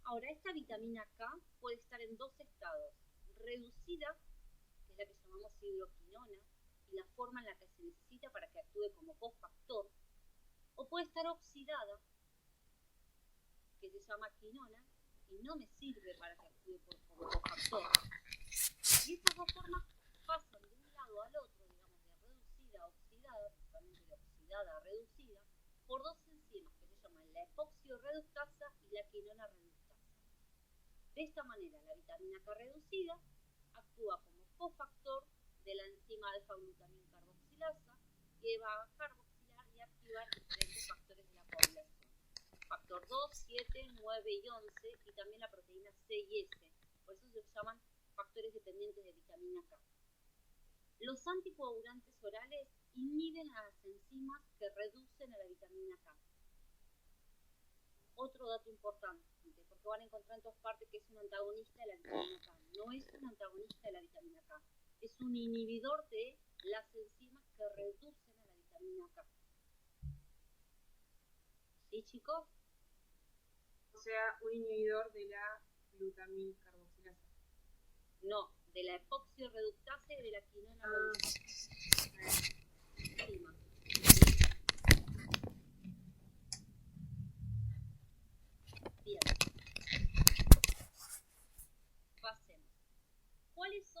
Ahora, esta vitamina K puede estar en dos estados: reducida, que es la que llamamos hidroquinona, y la forma en la que se necesita para que actúe como cofactor, o puede estar oxidada, que se llama quinona, y no me sirve para que actúe como cofactor. Y estas dos formas pasan de un lado al otro, digamos, de reducida a oxidada, principalmente de oxidada a reducida, por dos enzimas que se llaman la epoxidorreductasa y la quinona reductasa. De esta manera, la vitamina K reducida actúa como cofactor de la enzima alfa-glutamil carboxilasa, que va a carboxilar y activar diferentes factores de la coagulación. Factor 2, 7, 9 y 11, y también la proteína C y S. Por eso se llaman factores dependientes de vitamina K. Los anticoagulantes orales inhiben a las enzimas que reducen a la vitamina K. Otro dato importante, porque van a encontrar en todas partes que es un antagonista de la vitamina K. No es un antagonista de la vitamina K, es un inhibidor de las enzimas que reducen a la vitamina K. ¿Sí, chicos? O sea, un inhibidor de la glutamil carboxilasa. No, de la epoxidorreductasa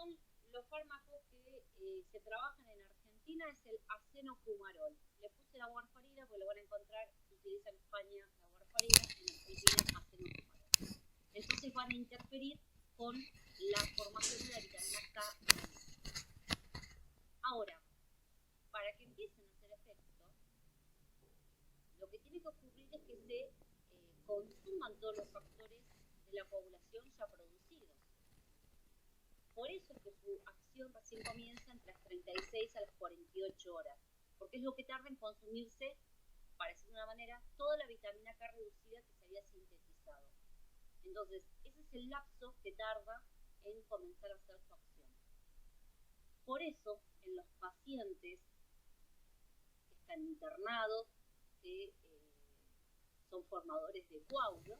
son los fármacos que se trabajan en Argentina, es el acenocumarol. Le puse la warfarina porque lo van a encontrar, se utiliza en España la warfarina, en Argentina acenocumarol. Entonces van a interferir con la formación de la vitamina K. Ahora, para que empiecen a hacer efecto, lo que tiene que ocurrir es que se consuman todos los factores de la coagulación ya producidos. Por eso es que su acción recién comienza entre las 36 a las 48 horas, porque es lo que tarda en consumirse, para decirlo de una manera, toda la vitamina K reducida que se había sintetizado. Entonces, ese es el lapso que tarda en comenzar a hacer su acción. Por eso, en los pacientes que están internados, que son formadores de coágulos,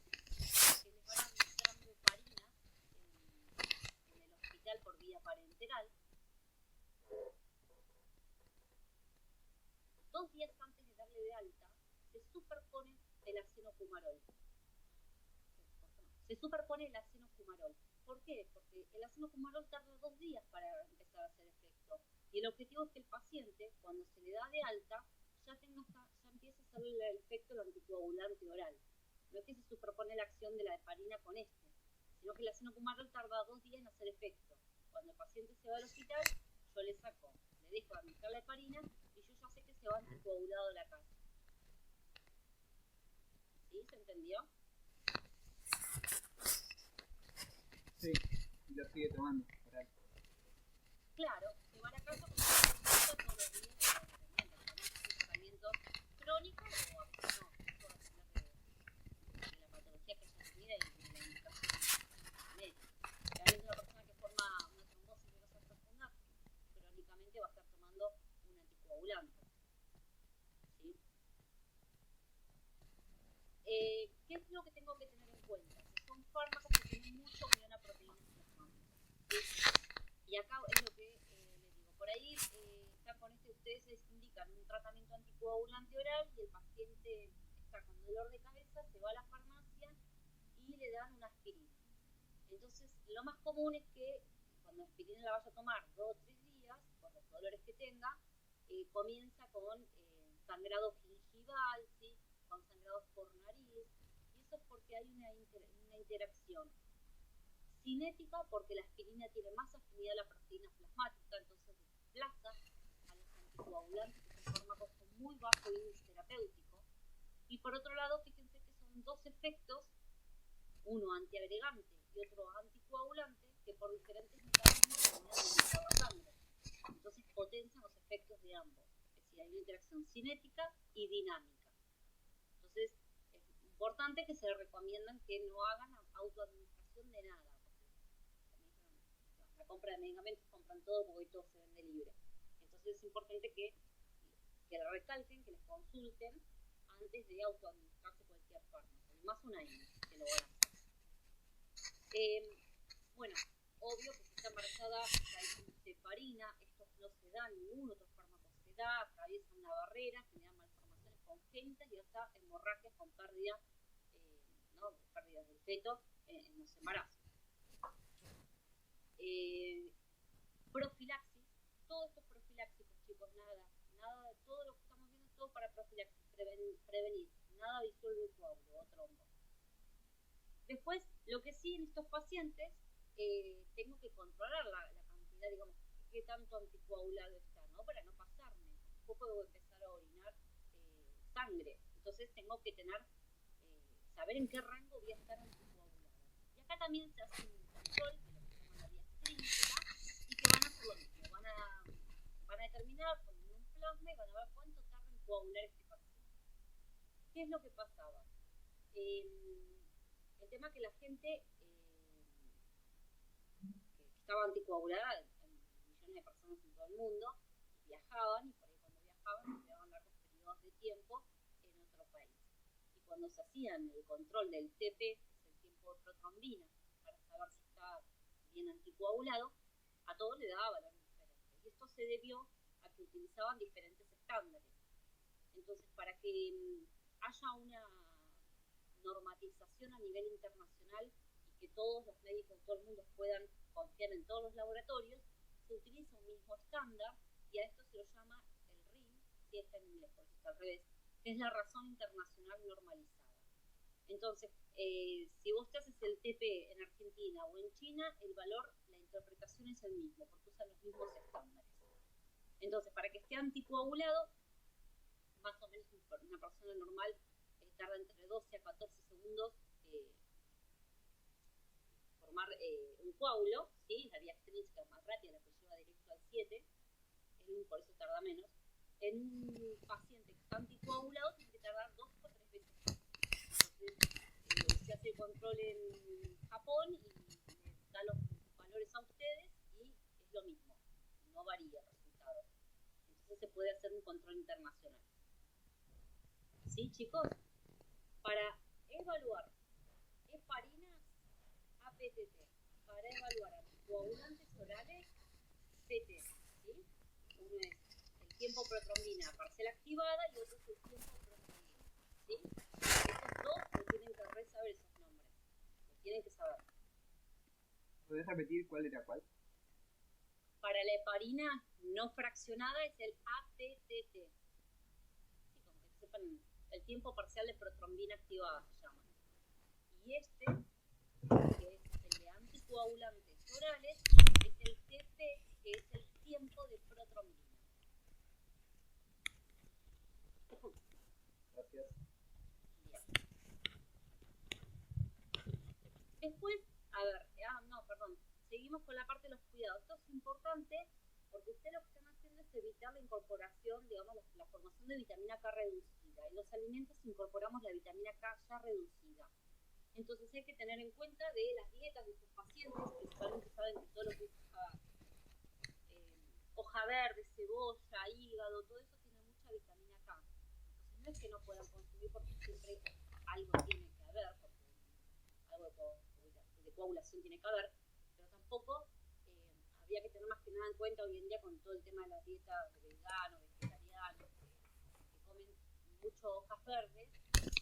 que les van administrando heparina en el hospital por vía parenteral, 2 días antes de darle de alta, se superpone el acenocumarol. ¿Por qué? Porque el acenocumarol tarda 2 días para empezar a hacer efecto. Y el objetivo es que el paciente, cuando se le da de alta, ya empieza a hacer el efecto del anticoagulante oral. No es que se superpone la acción de la heparina con sino que el acenocumarol tarda 2 días en hacer efecto. Cuando el paciente se va al hospital, yo le dejo de administrar la heparina y yo ya sé que se va anticoagulado a la casa. ¿Sí? ¿Se entendió? Sí, y lo sigue tomando. Claro, se va a la casa porque se todos los días de tratamiento, además es un tratamiento crónico o no, todo depende de la patología que haya tenido y de la indicación médica. Realmente una persona que forma una trombosis venosa profunda, crónicamente va a estar tomando un anticoagulante. ¿Sí? ¿Qué es lo que tengo que tener en cuenta? Que son fármacos que tienen mucha unión a proteínas plasmáticas. Y acá es lo que les digo. Por ahí están con ustedes les indican un tratamiento anticoagulante oral y el paciente está con dolor de cabeza, se va a la farmacia y le dan una aspirina. Entonces, lo más común es que cuando la aspirina la vaya a tomar 2 o 3 días, por los dolores que tenga, comienza con sangrado gingival, ¿sí? Con sangrados por nariz, y eso es porque hay una interacción cinética, porque la aspirina tiene más afinidad a la proteína plasmática, entonces desplaza a los anticoagulantes, que son fármacos con muy bajo índice terapéutico. Y por otro lado, fíjense que son 2 efectos, uno antiagregante y otro anticoagulante, que por diferentes mecanismos terminan movilizando sangre. Entonces potencian los efectos de ambos, es decir, hay una interacción cinética y dinámica. Entonces es importante que se recomiendan que no hagan autoadministración de nada. La compra de medicamentos, compran todo porque hoy todo se vende libre. Entonces es importante que recalquen, que les consulten antes de autoadministrarse cualquier fármaco. Y más un año que lo van a hacer. Bueno, obvio que si está embarazada hay heparina, estos no se dan, ningún otro fármaco se da, atraviesan la barrera, generan malformaciones congénitas y hasta hemorragias con pérdida, pérdidas del feto en los embarazos. Profilaxis, todo esto es profilácticos, chicos, nada de todo lo que estamos viendo es todo para profilaxis, prevenir, nada disuelve el coágulo o trombo. Después, lo que sí en estos pacientes, tengo que controlar la cantidad, digamos, qué tanto anticoagulado está, ¿no? Para no pasarme, tampoco debo empezar a orinar sangre, entonces tengo que saber en qué rango voy a estar anticoagulada. Y acá también se hace un control de lo que se llama la vía clínica y que van a hacer lo mismo, van a determinar con un plasma y van a ver cuánto tarda en coagular este paciente. ¿Qué es lo que pasaba? El tema que la gente que estaba anticoagulada, en millones de personas en todo el mundo, viajaban y por ahí cuando viajaban se quedaban largos periodos de tiempo en otro país. Y cuando se hacían el control del TP, que es el tiempo de protrombina, para saber si estaba bien anticoagulado, a todos le daba valores diferentes. Y esto se debió a que utilizaban diferentes estándares. Entonces, para que haya una normatización a nivel internacional y que todos los médicos, todo el mundo puedan confiar en todos los laboratorios, se utiliza un mismo estándar y a esto se lo llama el RIN, si está en inglés, porque está al revés, que es la razón internacional normalizada. Entonces, si vos te haces el TP en Argentina o en China, el valor, la interpretación es el mismo, porque usan los mismos estándares. Entonces, para que esté anticoagulado, más o menos una persona normal tarda entre 12 a 14 segundos formar un coágulo, ¿sí? La vía extrínseca es más rápida, la que lleva directo al 7, por eso tarda menos. En un paciente que está anticoagulado tiene que tardar 2 o 3 veces más. Entonces, se hace el control en Japón y les da los valores a ustedes y es lo mismo, no varía el resultado. Entonces se puede hacer un control internacional. ¿Sí, chicos? Para evaluar heparinas, APTT. Para evaluar anticoagulantes orales, CT. ¿Sí? Uno es el tiempo protrombina parcial activada y otro es el tiempo protrombina. ¿Sí? Estos dos lo tienen que saber esos nombres. Lo tienen que saber. ¿Podés repetir cuál era cuál? Para la heparina no fraccionada es el APTT. Sí, como que sepan el tiempo parcial de protrombina activada se llama. Y este, que es el de anticoagulantes orales, es el TP, que es el tiempo de protrombina. Gracias. Bien. Después, a ver, seguimos con la parte de los cuidados. Esto es importante porque ustedes lo que están haciendo es evitar la incorporación, digamos, la formación de vitamina K reducida. En los alimentos incorporamos la vitamina K ya reducida. Entonces hay que tener en cuenta de las dietas de sus pacientes, principalmente saben que todo lo que es hoja verde, cebolla, hígado, todo eso tiene mucha vitamina K. Entonces no es que no puedan consumir porque siempre algo tiene que haber, porque algo de coagulación tiene que haber, pero tampoco habría que tener más que nada en cuenta hoy en día con todo el tema de las dietas de veganos, vegetarianos, que comen mucho hojas verdes.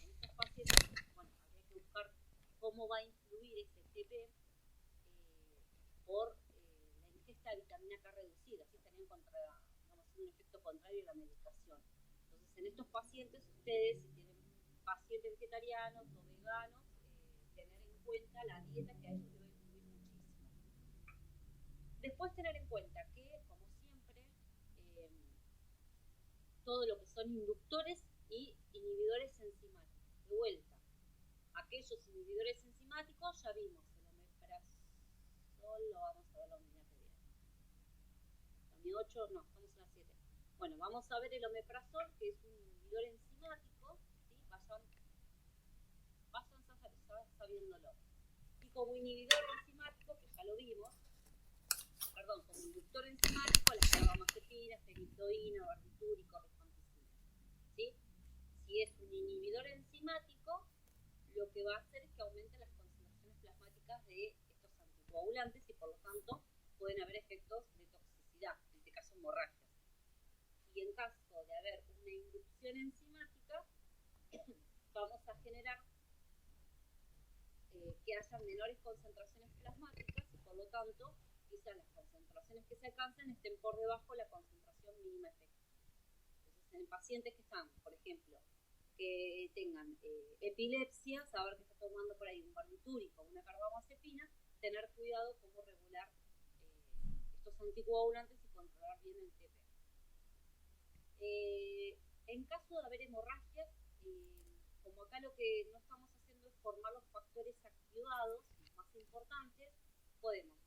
En estos pacientes, bueno, habría que buscar cómo va a influir ese TP por la ingesta de vitamina K reducida, así estarían un efecto contrario a la medicación. Entonces, en estos pacientes, ustedes, si tienen pacientes vegetarianos o veganos, tener en cuenta la dieta que a ellos les va a influir muchísimo. Después tener en cuenta que, como siempre, todo lo que son inductores y inhibidores enzimáticos. De vuelta, aquellos inhibidores enzimáticos ya vimos, el omeprazol, lo vamos a ver la unidad que viene. La unidad 8, no, estamos en la 7. Bueno, vamos a ver el omeprazol, que es un inhibidor enzimático, ¿sí? Vayan sabiéndolo. Y como inhibidor enzimático, que ya lo vimos, como inductor enzimático, las carbamazepina, ferritina, barbitúrico, rifampicina. ¿Sí? Si es un inhibidor enzimático, lo que va a hacer es que aumente las concentraciones plasmáticas de estos anticoagulantes y por lo tanto pueden haber efectos de toxicidad, en este caso hemorragias. Y en caso de haber una inducción enzimática, vamos a generar que haya menores concentraciones plasmáticas y por lo tanto quizás las concentraciones que se alcancen estén por debajo de la concentración mínima efectiva. Entonces, en pacientes que están, por ejemplo, que tengan epilepsia, saber que está tomando por ahí un barbitúrico o una carbamazepina, tener cuidado cómo regular estos anticoagulantes y controlar bien el TP. En caso de haber hemorragias, como acá lo que no estamos haciendo es formar los factores activados, los más importantes, podemos,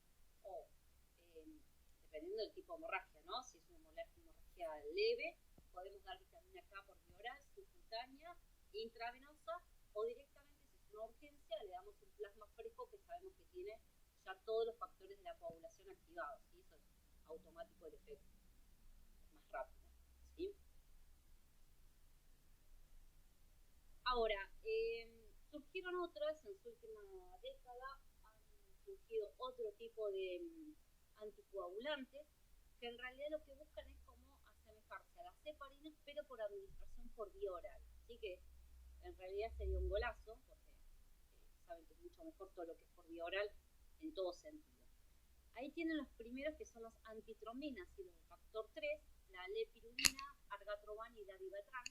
dependiendo del tipo de hemorragia, ¿no? Si es una hemorragia leve, podemos dar vitamina K por vía oral, subcutánea, intravenosa, o directamente, si es una urgencia, le damos un plasma fresco que sabemos que tiene ya todos los factores de la coagulación activados, ¿sí? Eso es automático el efecto, es más rápido, ¿sí? Ahora, surgieron otras, en su última década han surgido otro tipo de anticoagulantes que en realidad lo que buscan es como asemejarse a las heparinas pero por administración por vía oral. Así que en realidad sería un golazo porque saben que es mucho mejor todo lo que es por vía oral en todo sentido. Ahí tienen los primeros que son los antitrombinas, y los de factor 3, la lepirulina, argatroban y dabigatran,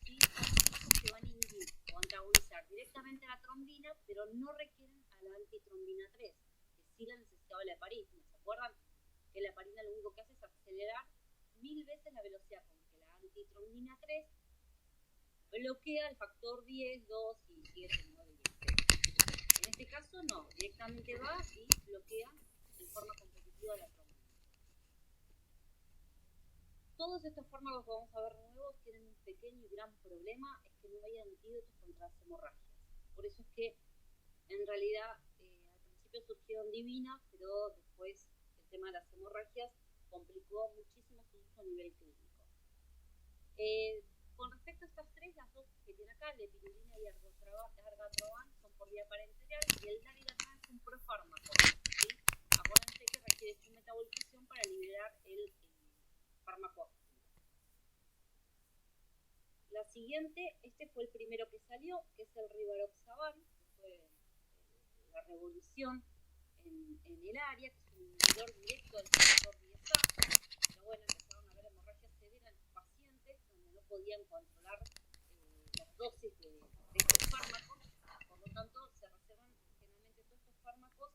y son que van a inhibir o antagonizar directamente la trombina, pero no requieren a la antitrombina 3, que sí la necesitaba la heparina. ¿Se acuerdan? Que la heparina lo único que hace es acelerar 1000 veces la velocidad con que la antitrombina 3 bloquea el factor 10, 2 y 7, 9 y 10. En este caso no, directamente va y bloquea en forma competitiva la trombina. Todos estos fármacos que vamos a ver nuevos tienen un pequeño y gran problema, es que no hay antídotos contra las hemorragias. Por eso es que en realidad al principio surgieron divinas, pero después el tema de las hemorragias complicó muchísimo su uso a nivel clínico. Con respecto a estas tres, las dos que tiene acá, lepirulina y argatroban, son por vía parenteral, y el dabigatran es un profármaco, ¿sí? Acuérdense que requiere su metabolización para liberar el fármaco activo. La siguiente, este fue el primero que salió, que es el rivaroxaban, que fue la revolución en el área, que es un inhibidor directo del factor 10A, pero bueno, empezaron a haber hemorragias severas en los pacientes donde no podían controlar las dosis de estos fármacos, por lo tanto se reservan generalmente todos estos fármacos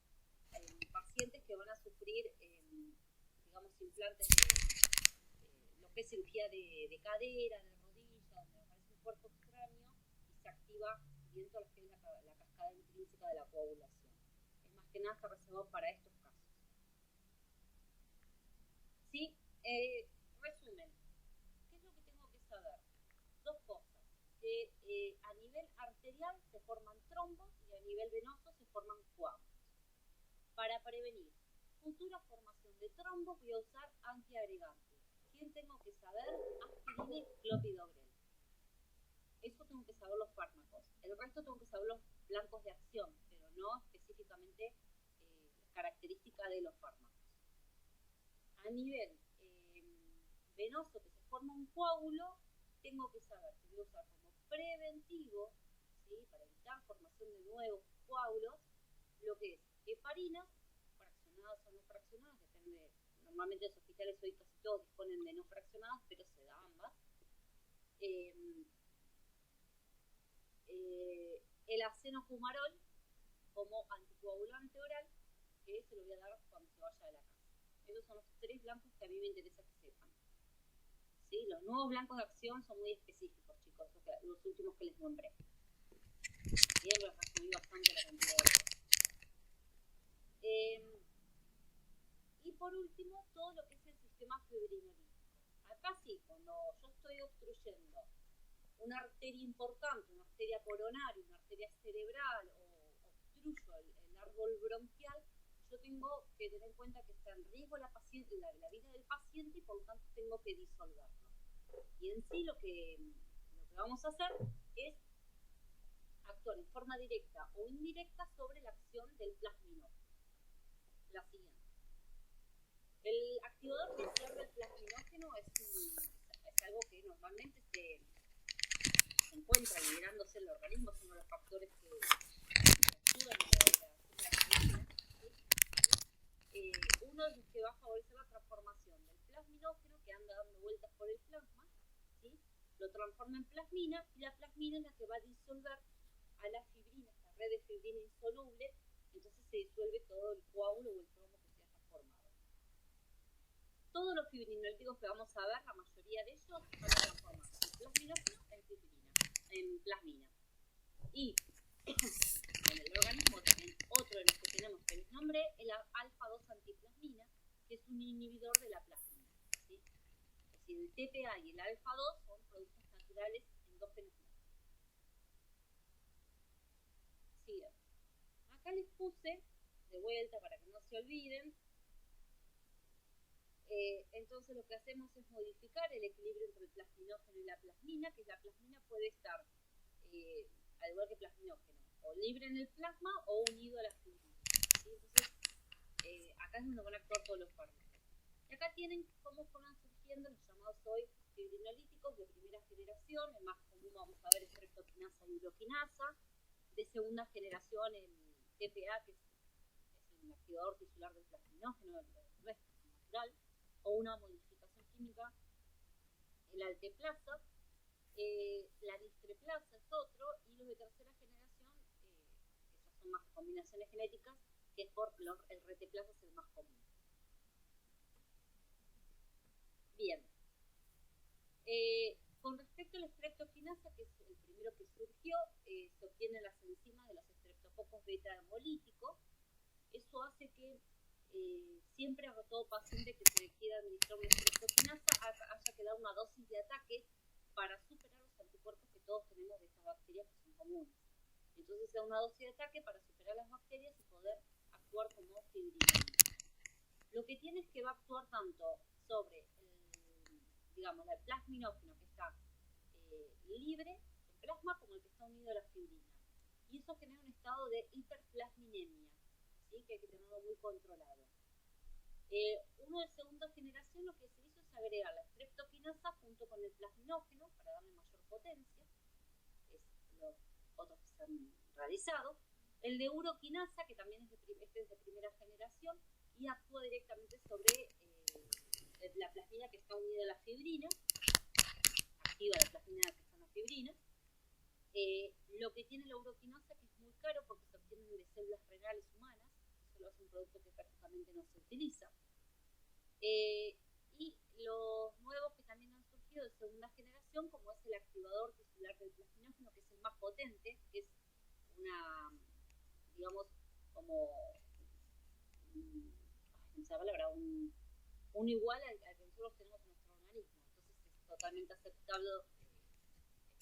en pacientes que van a sufrir, digamos, implantes de lo que es cirugía de cadera, de rodilla, donde aparece un cuerpo extraño y se activa bien todo lo que es la cascada intrínseca de la coagulación. Es más que nada está reservado para estos casos. Sí, resumen, ¿qué es lo que tengo que saber? Dos cosas, que a nivel arterial se forman trombos y a nivel venoso se forman coágulos. Para prevenir futura formación de trombos voy a usar antiagregantes. ¿Quién tengo que saber? Aspirina y clopidogrel. Eso tengo que saber los fármacos. El resto tengo que saber los blancos de acción, pero no específicamente característica de los fármacos. A nivel venoso, que se forma un coágulo, tengo que saber que voy a usar como preventivo, ¿sí? Para evitar formación de nuevos coágulos, lo que es heparinas, fraccionadas o no fraccionadas, depende. Normalmente los hospitales hoy casi todos disponen de no fraccionadas, pero se da ambas. El acenofumarol como anticoagulante oral, que se lo voy a dar cuando se vaya de la casa. Esos son los tres blancos que a mí me interesa que sepan. ¿Sí? Los nuevos blancos de acción son muy específicos, chicos, los últimos que les nombré. Bien, los resumí bastante la cantidad de cosas. Y por último, todo lo que es el sistema fibrinolítico. Acá sí, cuando yo estoy obstruyendo una arteria importante, una arteria coronaria, una arteria cerebral, o obstruyo el árbol bronquial, yo tengo que tener en cuenta que está en riesgo la vida del paciente y por lo tanto tengo que disolverlo. Y en sí lo que vamos a hacer es actuar en forma directa o indirecta sobre la acción del plasminógeno. La siguiente. El activador terciario del plasminógeno es algo que normalmente se encuentra liberándose en el organismo, son uno de los factores que ayudan a la liberación de la uno de los que va a favorecer la transformación del plasminógeno, que anda dando vueltas por el plasma, ¿sí? Lo transforma en plasmina, y la plasmina es la que va a disolver a la fibrina, esta red de fibrina insoluble, entonces se disuelve todo el coágulo o el trombo que se haya formado. Todos los fibrinolíticos que vamos a ver, la mayoría de ellos van a transformar el plasminógeno en plasmina. Y en el organismo también otro de los que tenemos que les nombré, el alfa-2 antiplasmina, que es un inhibidor de la plasmina, ¿sí? Es decir, el TPA y el alfa-2 son productos naturales endógenos nuestros. Sí, acá les puse de vuelta para que no se olviden. Entonces lo que hacemos es modificar el equilibrio entre el plasminógeno y la plasmina, que la plasmina puede estar, al igual que plasminógeno, o libre en el plasma o unido a la fibrina, ¿sí? Entonces acá es donde van a actuar todos los fármacos. Y acá tienen cómo fueron surgiendo los llamados hoy fibrinolíticos de primera generación. El más común vamos a ver es streptokinasa y uroquinasa. de segunda generación, el TPA, que es el activador tisular del plasminógeno, el resto natural, o una modificación química, el alteplasa. La distreplasa es otro, y los de tercera generación, que ya son más combinaciones genéticas, que es por el reteplasa es el más común. Bien. Con respecto a la streptokinasa, que es el primero que surgió, se obtienen las enzimas de los estreptococos beta hemolíticos. Eso hace que siempre a todo paciente que se le quiera administrar una streptokinasa haya que dar una dosis de ataque para superar los anticuerpos que todos tenemos de estas bacterias que son comunes. Entonces se da una dosis de ataque para superar las bacterias y poder actuar como fibrinolítico. Lo que tiene es que va a actuar tanto sobre el plasminógeno que está libre en plasma como el que está unido a la fibrina. Y eso genera un estado de hiperplasminemia, ¿sí? Que hay que tenerlo muy controlado. Uno de segunda generación lo que se hizo es agregar la streptokinasa junto con el plasminógeno para darle mayor potencia. Es los otros que se han realizado. El de uroquinasa, que también es de primera generación, y actúa directamente sobre la plasmina que está unida a la fibrina, activa la plasmina que está en la fibrina. Lo que tiene la uroquinasa, que es muy caro porque se obtienen de células renales humanas, eso lo hace un producto que prácticamente no se utiliza. Y los nuevos que también han surgido de segunda generación, como es el activador tisular del plasminógeno, que es el más potente, que es una, digamos, como esa palabra, un igual al que nosotros tenemos en nuestro organismo. Entonces es totalmente aceptable,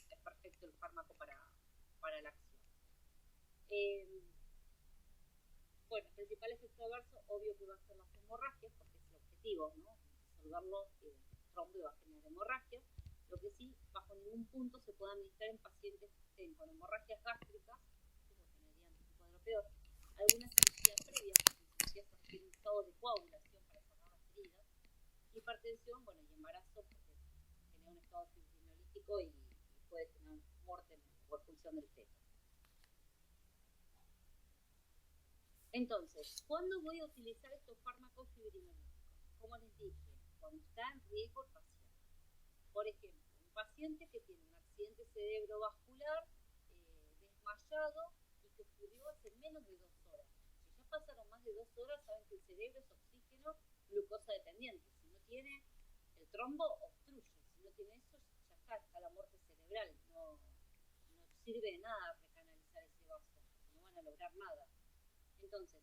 es perfecto el fármaco para la acción. Bueno, el principal efecto adverso, obvio que va a ser las hemorragias, porque es el objetivo, ¿no? Disolverlo, el trombo va a generar hemorragias. Lo que sí, bajo ningún punto se puede administrar en pacientes que estén con hemorragias gástricas, porque generarían un cuadro peor, alguna cirugía previa, porque cirugías tienen un estado de coagulación para cerrar las heridas, hipertensión, bueno, y embarazo, porque genera un estado fibrinolítico y puede tener muerte o expulsión del feto. Entonces, ¿cuándo voy a utilizar estos fármacos fibrinolíticos? Como les dije, cuando está en riesgo el paciente. Por ejemplo, un paciente que tiene un accidente cerebrovascular desmayado y que ocurrió hace menos de 2 horas. Si ya pasaron más de 2 horas, saben que el cerebro es oxígeno, glucosa dependiente. Si no tiene el trombo, obstruye. Si no tiene eso, ya está la muerte cerebral. No sirve de nada recanalizar ese vaso, no van a lograr nada. Entonces,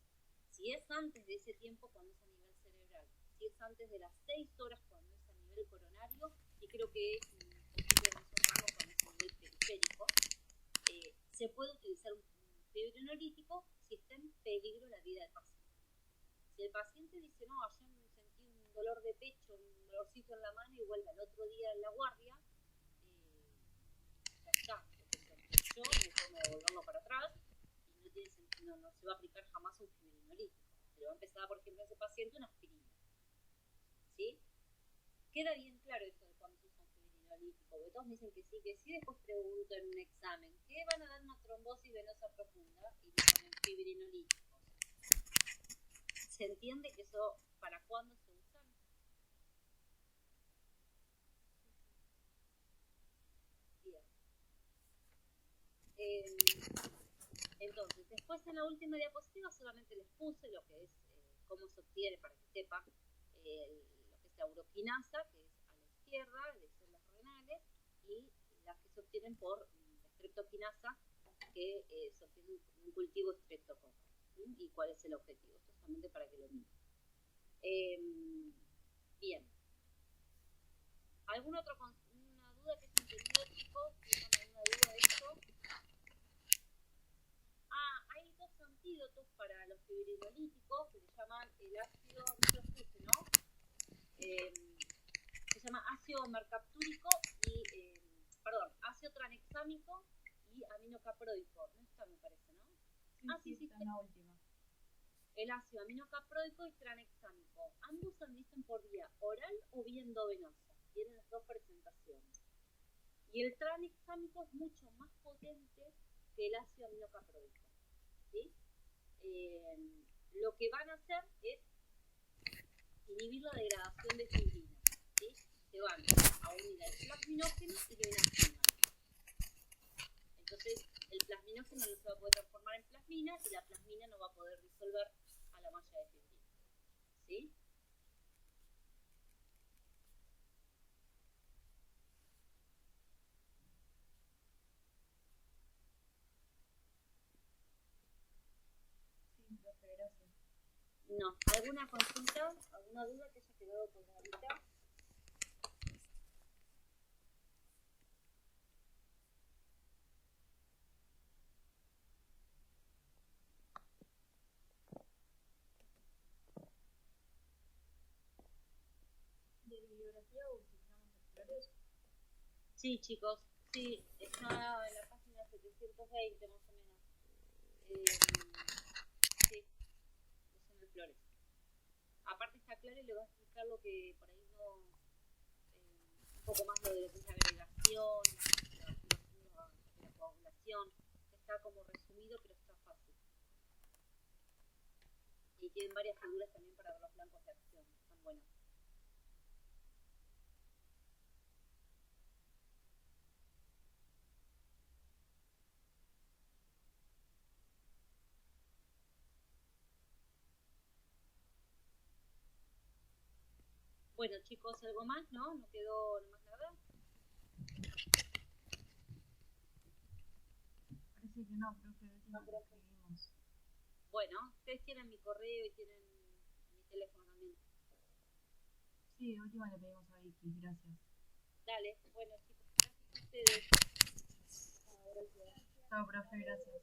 si es antes de ese tiempo cuando es a nivel cerebral, si es antes de las 6 horas cuando es a nivel coronario, y creo que es un poquito de esos ramos cuando es a nivel periférico, se puede utilizar un fibrinolítico si está en peligro la vida del paciente. Si el paciente dice, no, ayer sentí un dolor de pecho, un dolorcito en la mano y vuelve al otro día en la guardia, ya está, yo me formo de volverlo para atrás. No se va a aplicar jamás un fibrinolítico. Se le va a empezar, por ejemplo, a ese paciente una aspirina. ¿Sí? Queda bien claro esto de cuando se usa un fibrinolítico, porque todos me dicen que sí, después pregunto en un examen, ¿qué van a dar una trombosis venosa profunda? Y me ponen fibrinolíticos. ¿Se entiende que eso, para cuándo se usan? Bien. Entonces, después en la última diapositiva solamente les puse lo que es cómo se obtiene, para que sepan, lo que es la uroquinasa, que es a la izquierda, de células renales, y las que se obtienen por streptokinasa, que se obtiene un cultivo streptococcus. ¿Y cuál es el objetivo? Esto es solamente para que lo miren. Bien. ¿Alguna otra una duda que es antibiótico? ¿Tienen alguna duda de esto? Hay 2 antídotos para los fibrinolíticos que se llaman el ácido, no los puse, ¿no? Se llama ácido mercaptúrico y, ácido tranexámico y aminocaproico. No está, me parece, ¿no? Sí, está en la última. El ácido aminocaproico y tranexámico. Ambos se administran por vía oral o vía endovenosa. Tienen las 2 presentaciones. Y el tranexámico es mucho más potente que el ácido aminocaprólico. ¿Sí? Lo que van a hacer es inhibir la degradación de fibrina. ¿Sí? Se van a unir al plasminógeno y le van a activar. Entonces, el plasminógeno no se va a poder transformar en plasmina y la plasmina no va a poder disolver a la malla de fibrina. ¿Sí? Sí, profe, gracias. No. ¿Alguna consulta? ¿Alguna duda que haya quedado por ahorita? ¿De bibliografía utilizamos los flores? Sí, chicos. Sí, está en la página 720 más o menos. Sí, son las flores. Aparte está claro y le va a explicar lo que por ahí no... un poco más lo de lo que es la agregación, la coagulación. Está como resumido, pero está fácil. Y tienen varias figuras también para ver los blancos de acción. Están buenas. Bueno, chicos, ¿algo más? ¿No? ¿No quedó más nada? Parece que no, profe, última que escribimos. Bueno, ustedes tienen mi correo y tienen mi teléfono también. Sí, de última le pedimos a Vicky, gracias. Dale, bueno chicos, gracias a ustedes. Chao, profe, gracias.